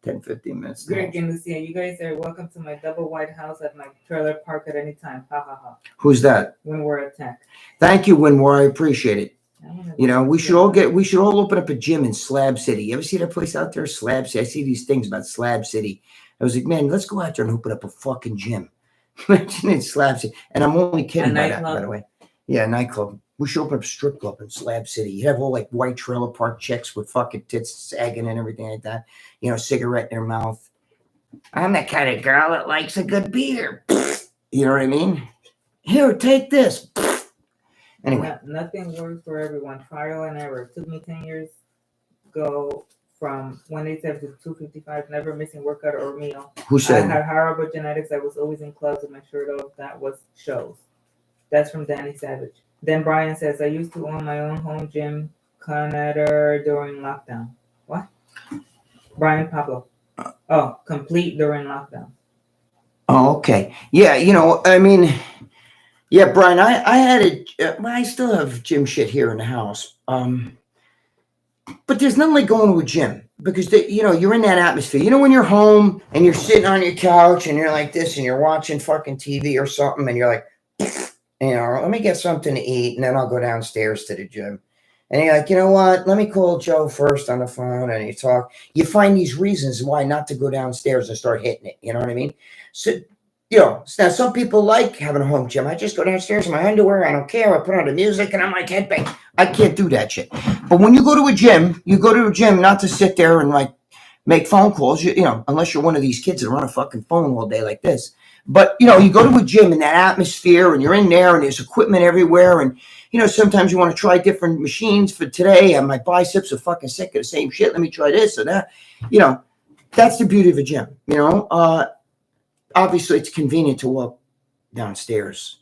10, 15 minutes. Greg and Lucia, you guys are welcome to my double white house at my trailer park at any time. Ha ha ha. Who's that? When we're attacked. Thank you, Winmore. I appreciate it. We should all open up a gym in Slab City. You ever see that place out there, Slab City? I see these things about Slab City. I was like, man, let's go out there and open up a fucking gym. Imagine in Slab City. And I'm only kidding by that, by the way. Yeah, a nightclub. We should open up a strip club in Slab City. You have all like white trailer park chicks with fucking tits sagging and everything like that. Cigarette in their mouth. I'm the kind of girl that likes a good beer. You know what I mean? Here, take this. Anyway. Nothing works for everyone. Trial and error. It took me 10 years go from 187 to 255, never missing workout or meal. Who said? I had horrible genetics. I was always in clubs with my shirt off. That was shows. That's from Danny Savage. Then Brian says, I used to own my own home gym, Canada, during lockdown. What? Brian Pablo. Oh, complete during lockdown. Oh, okay. Yeah, yeah, Brian, I still have gym shit here in the house. But there's nothing like going to a gym because, you're in that atmosphere. When you're home and you're sitting on your couch and you're like this and you're watching fucking TV or something and you're like, let me get something to eat and then I'll go downstairs to the gym. And you're like, you know what? Let me call Joe first on the phone and you talk. You find these reasons why not to go downstairs and start hitting it. You know what I mean? So, now some people like having a home gym. I just go downstairs in my underwear. I don't care. I put on the music and I'm like headbang. I can't do that shit. But when you go to a gym, not to sit there and like make phone calls, unless you're one of these kids that run a fucking phone all day like this. But, you go to a gym in that atmosphere and you're in there and there's equipment everywhere. And, sometimes you want to try different machines for today. And my biceps are fucking sick of the same shit. Let me try this or that. That's the beauty of a gym, Obviously, it's convenient to walk downstairs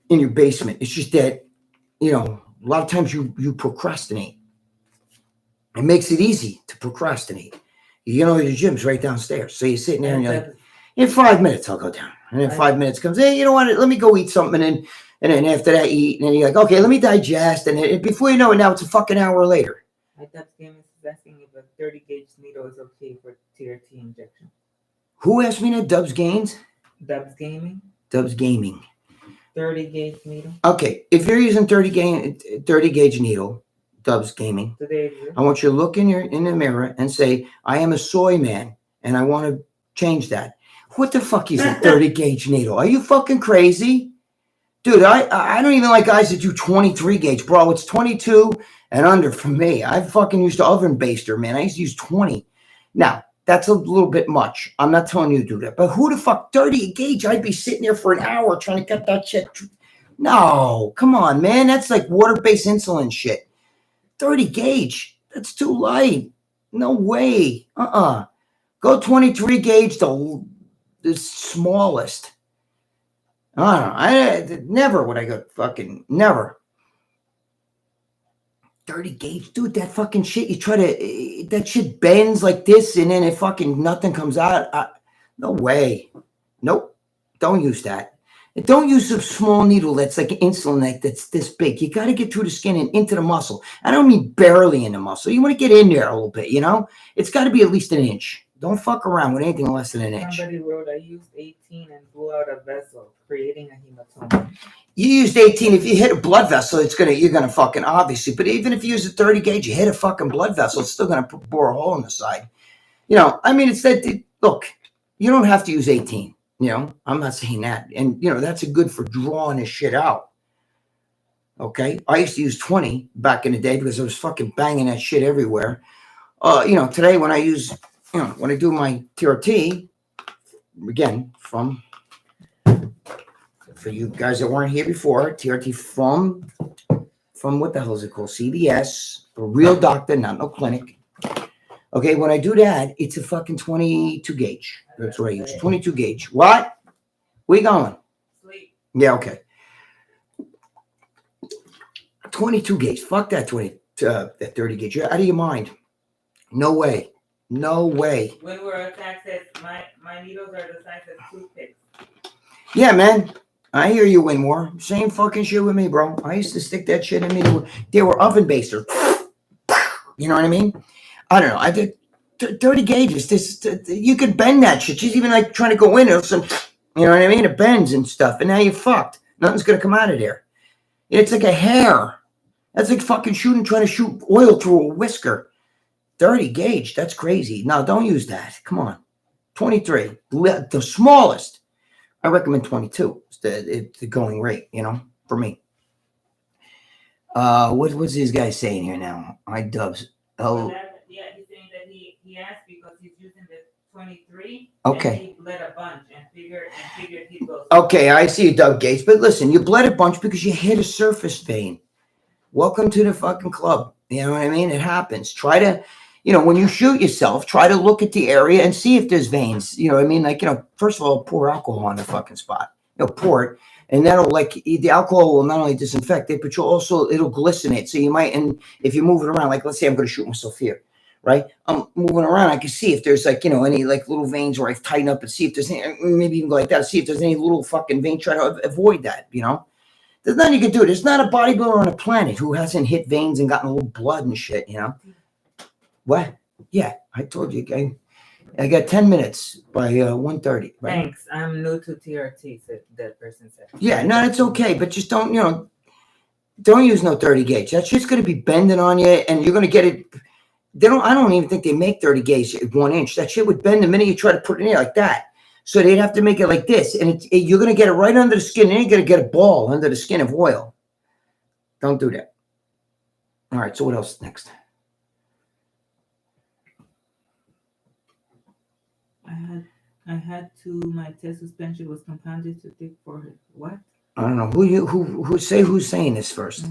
in your basement. It's just that, a lot of times you procrastinate. It makes it easy to procrastinate. The gym's right downstairs. So you're sitting there and you're like, in 5 minutes, I'll go down. And then 5 minutes comes, hey, you know what? Let me go eat something. And then after that, eat. And then you're like, okay, let me digest. And before you know it, now it's a fucking hour later. My Dubs Gaming is asking if a 30 gauge needle is okay for TRT injection. Who asked me that? Dubs Games? Dubs Gaming. Dubs Gaming. 30 gauge needle. Okay, if you're using 30 gauge needle, Dubs Gaming, I want you to look in the mirror and say, I am a soy man and I want to change that. What the fuck is a 30 gauge needle? Are you fucking crazy? Dude, I don't even like guys that do 23 gauge, bro. It's 22 and under for me. I fucking used the oven baster, man. I used to use 20. Now, that's a little bit much. I'm not telling you to do that. But who the fuck, 30 gauge? I'd be sitting there for an hour trying to cut that shit. No, come on, man. That's like water-based insulin shit. 30 gauge. That's too light. No way. Go 23 gauge, the smallest. I don't know. Never would I go fucking, never. 30 gauge, dude, that fucking shit, that shit bends like this and then it fucking, nothing comes out. No way. Nope. Don't use that. And don't use a small needle that's like insulin that's this big. You got to get through the skin and into the muscle. I don't mean barely in the muscle. You want to get in there a little bit, It's got to be at least an inch. Don't fuck around with anything less than an inch. Somebody wrote, I used 18 and blew out a vessel, creating a hematoma. You used 18. If you hit a blood vessel, you're gonna fucking obviously. But even if you use a 30 gauge, you hit a fucking blood vessel, it's still gonna bore a hole in the side. You know, I mean, it's that. Look, you don't have to use 18. You know, I'm not saying that, and you know that's good for drawing this shit out. Okay, I used to use 20 back in the day because I was fucking banging that shit everywhere. You know, today when I use, you know, when I do my TRT, again for you guys that weren't here before, TRT from what the hell is it called? CBS, a real doctor, not no clinic. Okay, when I do that, it's a fucking 22 gauge. That's what I use. 22 gauge. What? Where you going? Sleep. Yeah, okay. 22 gauge. Fuck that 30 gauge. You're out of your mind. No way. No way. When we're attacked, says my needles are the size of toothpicks. Yeah, man. I hear you, Winmore. Same fucking shit with me, bro. I used to stick that shit in me. They were oven basers. You know what I mean? I don't know. I did 30 gauges. This you could bend that shit. She's even like trying to go in or some, you know what I mean? It bends and stuff. And now you're fucked. Nothing's gonna come out of there. It's like a hair. That's like fucking trying to shoot oil through a whisker. 30 gauge. That's crazy. No, don't use that. Come on. 23. The smallest. I recommend 22. It's the going rate, you know, for me. What's these guys saying here now? iDubbbz. Oh. Yeah, he's saying that he asked because he's using the 23. Okay. And he bled a bunch and figured he'd go. Okay, I see you, Doug Gates. But listen, you bled a bunch because you hit a surface vein. Welcome to the fucking club. You know what I mean? It happens. Try to, you know, when you shoot yourself, try to look at the area and see if there's veins. You know what I mean? Like, you know, first of all, pour alcohol on the fucking spot. You know, pour it. And that'll, like, the alcohol will not only disinfect it, but it'll glisten it. So you might, and if you move it around, like, let's say I'm going to shoot myself here, right? I'm moving around. I can see if there's, like, you know, any, like, little veins where I tighten up and see if there's any, maybe even go like that, see if there's any little fucking vein. Try to avoid that, you know? There's nothing you can do. There's not a bodybuilder on the planet who hasn't hit veins and gotten a little blood and shit, you know? What? Yeah, I told you, gang. I got 10 minutes by 1:30. Right? Thanks. I'm new to TRT, that person said. Yeah, no, it's okay, but just don't, you know, don't use no 30 gauge. That shit's going to be bending on you, and you're going to get it. I don't even think they make 30 gauge at 1 inch. That shit would bend the minute you try to put it in there like that. So they'd have to make it like this, and you're going to get it right under the skin, and you're going to get a ball under the skin of oil. Don't do that. All right, so what else next? I had to. My test suspension was compounded to thick forehead. What? I don't know who's saying this first.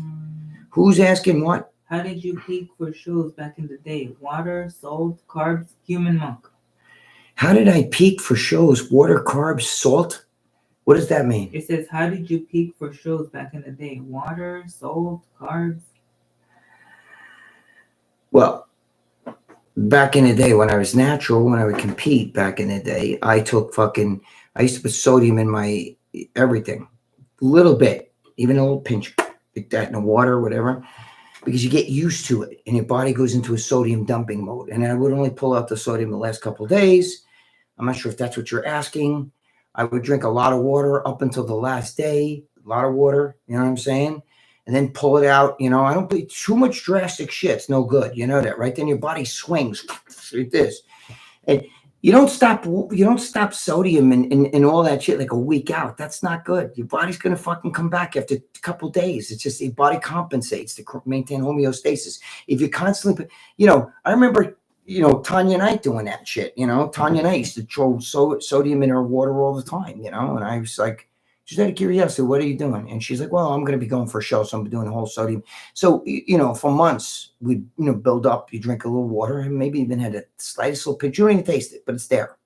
Who's asking what? How did you peak for shows back in the day? Water, salt, carbs, human monk. How did I peak for shows? Water, carbs, salt? What does that mean? It says, how did you peak for shows back in the day? Water, salt, carbs. Well, back in the day when I was natural, when I would compete back in the day, I used to put sodium in my everything. A little bit, even a little pinch, like that in the water or whatever, because you get used to it and your body goes into a sodium dumping mode. And I would only pull out the sodium the last couple of days. I'm not sure if that's what you're asking. I would drink a lot of water up until the last day, a lot of water, you know what I'm saying? And then pull it out. You know, I don't do too much drastic shit. It's no good. You know that, right? Then your body swings like this. And you don't stop sodium and all that shit like a week out. That's not good. Your body's going to fucking come back after a couple of days. It's just your body compensates to maintain homeostasis. If you constantly, you know, I remember, you know, Tanya Knight doing that shit. You know, Tanya Knight used to throw sodium in her water all the time, you know, and I was like, just out of curiosity, what are you doing? And she's like, well, I'm going to be going for a show, so I'm doing the whole sodium. So, you know, for months, we, you know, build up, you drink a little water, and maybe even had a slightest little pinch. You don't even taste it, but it's there.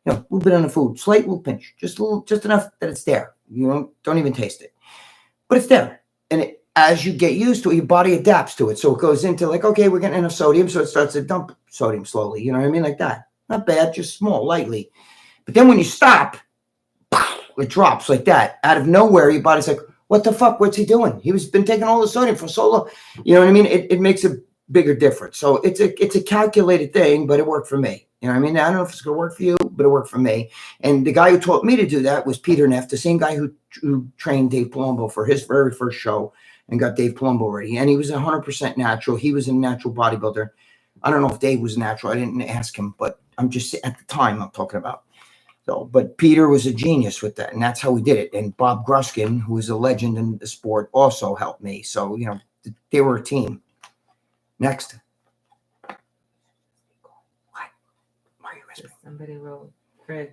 You know, a little bit on the food, slight little pinch, just enough that it's there. You don't even taste it, but it's there. And as you get used to it, your body adapts to it. So it goes into like, okay, we're getting enough sodium, so it starts to dump sodium slowly. You know what I mean? Like that. Not bad, just small, lightly. But then when you stop, it drops like that. Out of nowhere, your body's like, what the fuck? What's he doing? He's been taking all the sodium for so long. You know what I mean? It makes a bigger difference. So it's a calculated thing, but it worked for me. You know what I mean? I don't know if it's going to work for you, but it worked for me. And the guy who taught me to do that was Peter Neff, the same guy who trained Dave Palumbo for his very first show and got Dave Palumbo ready. And he was 100% natural. He was a natural bodybuilder. I don't know if Dave was natural. I didn't ask him, but I'm just at the time I'm talking about. So, but Peter was a genius with that, and that's how we did it. And Bob Gruskin, who is a legend in the sport, also helped me. So, you know, they were a team. Next. What? Why are you whispering? Somebody wrote, Greg,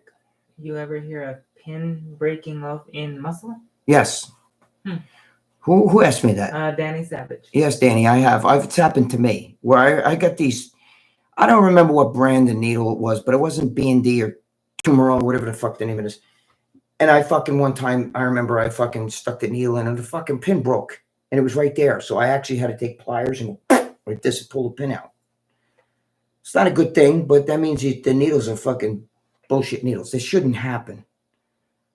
you ever hear a pin breaking off in muscle? Yes. Who asked me that? Danny Savage. Yes, Danny, I have. It's happened to me where I got these. I don't remember what brand the needle it was, but it wasn't B&D or Tumor, whatever the fuck the name of it is. And I fucking one time, I remember I fucking stuck the needle in and the fucking pin broke. And it was right there. So I actually had to take pliers and like this and pull the pin out. It's not a good thing, but that means the needles are fucking bullshit needles. They shouldn't happen.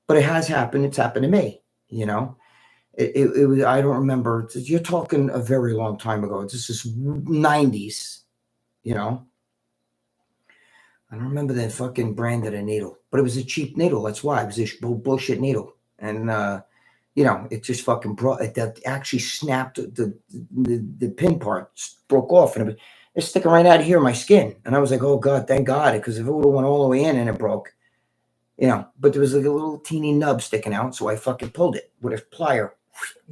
But it has happened. It's happened to me, you know. It was, I don't remember. You're talking a very long time ago. This is 90s, you know. I don't remember the fucking brand of the needle, but it was a cheap needle. That's why it was a bullshit needle. And, you know, it just fucking that actually snapped the pin part broke off and it's sticking right out of here in my skin. And I was like, oh God, thank God. Because if it would have went all the way in and it broke, you know, but there was like a little teeny nub sticking out. So I fucking pulled it with a plier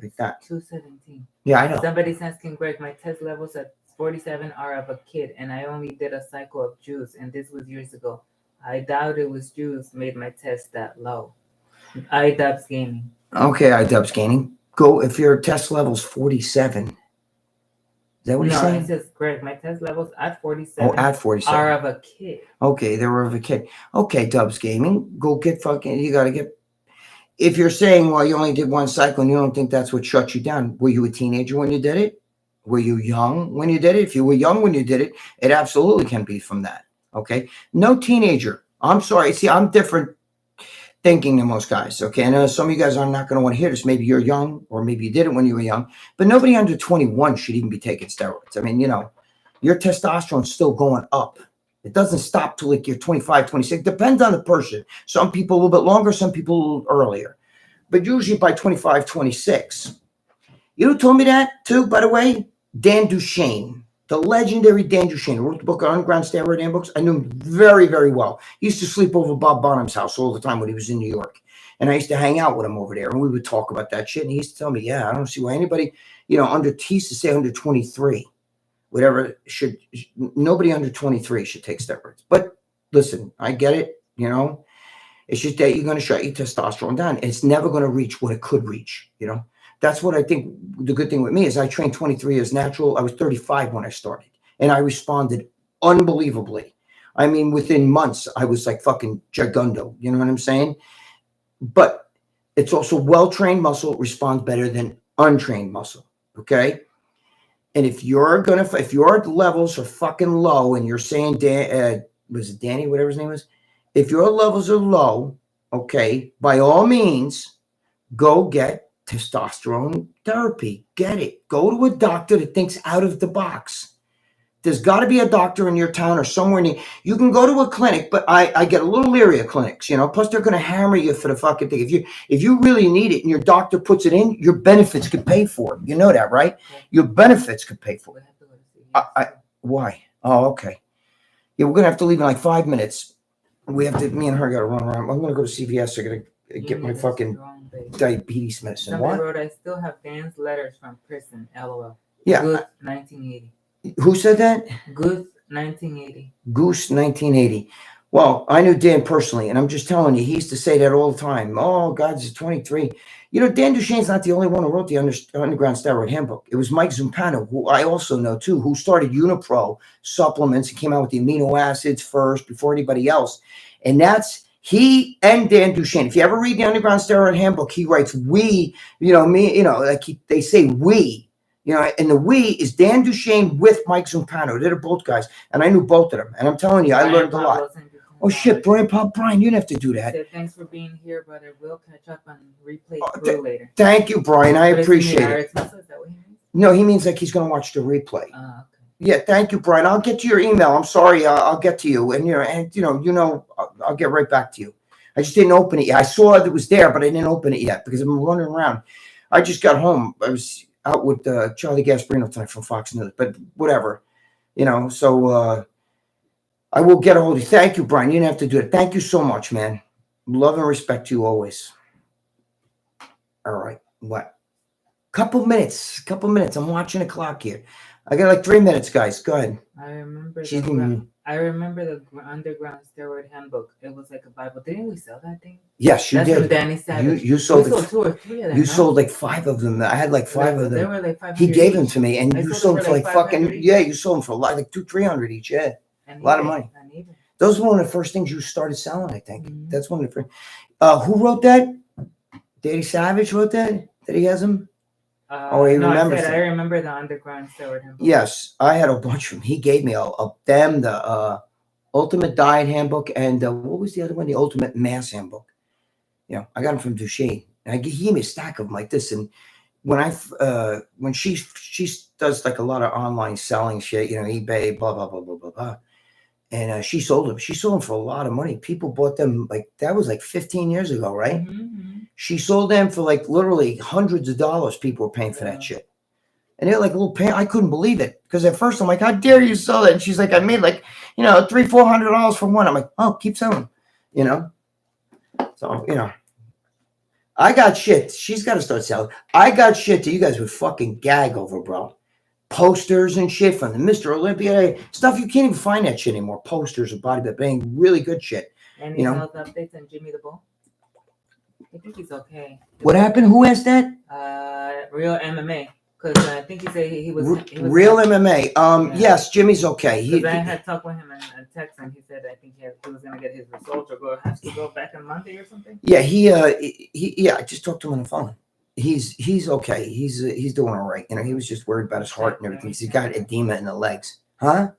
like that. 217. Yeah, I know. Somebody's asking Greg, my test levels at 47 are of a kid, and I only did a cycle of juice, and this was years ago. I doubt it was juice made my test that low. iDubbbz Gaming. Okay, iDubbbz Gaming. Go if your test level's 47. Is that what he's saying? No, it says, Greg, my test levels at 47, at 47 are of a kid. Okay, they were of a kid. Okay, Dubbs Gaming, go get fucking, you got to get, if you're saying, well, you only did one cycle and you don't think that's what shut you down, were you a teenager when you did it? Were you young when you did it? If you were young when you did it, it absolutely can be from that. Okay, no teenager. I'm sorry. See, I'm different thinking than most guys. Okay, I know some of you guys are not going to want to hear this. Maybe you're young, or maybe you did it when you were young, but nobody under 21 should even be taking steroids. I mean, you know, your testosterone's still going up. It doesn't stop till like you're 25, 26. Depends on the person. Some people a little bit longer, some people a little earlier, but usually by 25, 26. You know who told me that too, by the way? Dan Duchesne, the legendary Dan Duchesne, who wrote the book Underground Steroid Handbooks. I knew him very, very well. He used to sleep over Bob Bonham's house all the time when he was in New York. And I used to hang out with him over there, and we would talk about that shit. And he used to tell me, yeah, I don't see why anybody, you know, he used to say under 23, whatever, nobody under 23 should take steroids. But listen, I get it, you know. It's just that you're going to shut your testosterone down. And it's never going to reach what it could reach, you know. That's what I think the good thing with me is I trained 23 years natural. I was 35 when I started, and I responded unbelievably. I mean, within months, I was like fucking gigundo. You know what I'm saying? But it's also well-trained muscle responds better than untrained muscle. Okay. And if your levels are fucking low and you're saying, was it Danny, whatever his name was? If your levels are low, okay, by all means, go get testosterone therapy. Get it. Go to a doctor that thinks out of the box. There's got to be a doctor in your town or somewhere near. You can go to a clinic, but I get a little leery of clinics, you know. Plus, they're going to hammer you for the fucking thing. If you really need it and your doctor puts it in, your benefits could pay for it. You know that, right? Your benefits could pay for it. Why? Oh, okay. Yeah, we're going to have to leave in like 5 minutes. Me and her got to run around. I'm going to go to CVS. I'm going to get my fucking diabetes medicine. Somebody wrote, I still have Dan's letters from prison. LOL. Yeah. Goose 1980. Who said that? Goose 1980. Goose 1980. Well, I knew Dan personally, and I'm just telling you, he used to say that all the time. Oh, God, he's 23. You know, Dan Duchesne's not the only one who wrote the Underground Steroid Handbook. It was Mike Zumpano, who I also know too, who started Unipro supplements and came out with the amino acids first before anybody else. And that's he and Dan Duchesne. If you ever read the Underground Steroid Handbook, he writes we, you know, me, you know, like they say we, you know, and the we is Dan Duchesne with Mike Zumpano. They're both guys. And I knew both of them. And I'm telling you, I learned a lot. Oh, shit, Brian, you didn't have to do that. Thanks for being here, brother. We'll catch up on replay later. Thank you, Brian. I appreciate it. Is that what he means? No, he means like he's going to watch the replay. Okay. Yeah, thank you, Brian. I'll get to your email. I'm sorry. I'll get to you, and I'll get right back to you. I just didn't open it yet. I saw it was there, but I didn't open it yet because I'm running around. I just got home. I was out with Charlie Gasparino tonight from Fox News, but whatever, So I will get a hold of you. Thank you, Brian. You didn't have to do it. Thank you so much, man. Love and respect to you always. All right. What? Couple minutes. I'm watching the clock here. I got like 3 minutes, guys. Go ahead. I remember She's I remember the Underground Steroid Handbook. It was like a Bible. Didn't we sell that thing? Yes, you That's did. from Danny Savage. You sold We sold 2 or 3 of them. You sold like 5 of them. I had like 5 of They them. were like 500 He gave them each. to me, and I you sold sold them them for like fucking each. You sold them for a lot, like 200-300 each. Yeah, And a lot of money. Those were one of the first things you started selling, I think. Mm-hmm. That's one of the first. Who wrote that? Danny Savage wrote that. That he has them. He remembers. I remember the Underground Steroid Handbook. Yes, I had a bunch of them. He gave me the Ultimate Diet Handbook, and what was the other one? The Ultimate Mass Handbook. I got them from Duchesne. And he gave me a stack of them like this. And when she does like a lot of online selling shit, eBay, blah blah blah blah blah blah, and she sold them. She sold them for a lot of money. People bought them that was like 15 years ago, right? Mm-hmm. She sold them for like literally hundreds of dollars. People were paying for that shit. And they're like a little pain. I couldn't believe it because at first I'm like, how dare you sell it? And she's like, I made like, $300-400 for one. I'm like, oh, keep selling, So, I got shit. She's got to start selling. I got shit that you guys would fucking gag over, bro. Posters and shit from the Mr. Olympia stuff. You can't even find that shit anymore. Posters of bodybuilding, really good shit. Any health updates on Jimmy the Bull? I think he's okay. What happened? Who asked that? Real MMA. Because I think he said he was Real MMA. Yes, Jimmy's okay. I had talked with him and text, and he said I think he was going to get his results or have to go back on Monday or something. Yeah, I just talked to him on the phone. He's okay. He's doing all right. He was just worried about his heart and everything. He's got edema in the legs. Huh?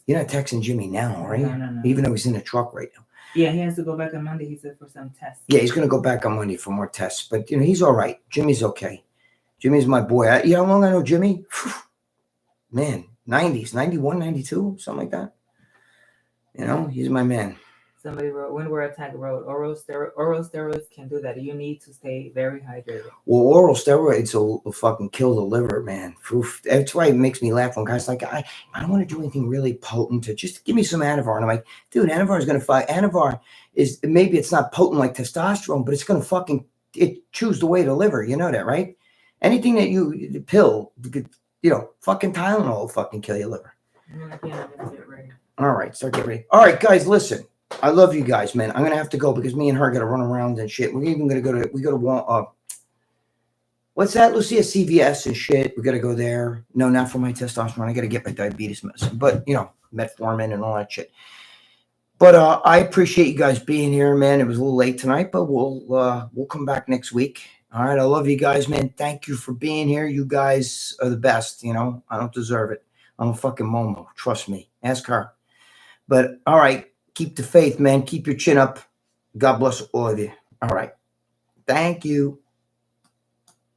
You're not texting Jimmy now, right? No. Even though he's in the truck right now. Yeah, he has to go back on Monday. He said for some tests. Yeah, he's going to go back on Monday for more tests. But he's all right. Jimmy's okay. Jimmy's my boy. You know how long I know Jimmy? Man, 90s, 91, 92, something like that. He's my man. Somebody wrote, when we're attacked, oral steroids can do that. You need to stay very hydrated. Well, oral steroids will fucking kill the liver, man. Oof. That's why it makes me laugh when guys like, I don't want to do anything really potent. Just give me some Anavar. And I'm like, dude, Anavar is going to fight. Anavar is, maybe it's not potent like testosterone, but it's going to it chews the way the liver. You know that, right? Anything that the pill, fucking Tylenol will fucking kill your liver. I'm gonna get ready. All right, start getting ready. All right, guys, listen. I love you guys, man. I'm gonna have to go because me and her gotta run around and shit. We're even gonna go to what's that, Lucia? CVS and shit. We gotta go there. No, not for my testosterone. I gotta get my diabetes medicine, but metformin and all that shit. But I appreciate you guys being here, man. It was a little late tonight, but we'll come back next week. All right, I love you guys, man. Thank you for being here. You guys are the best. I don't deserve it. I'm a fucking Momo. Trust me. Ask her. But all right, keep the faith, man. Keep your chin up. God bless all of you. All right. Thank you.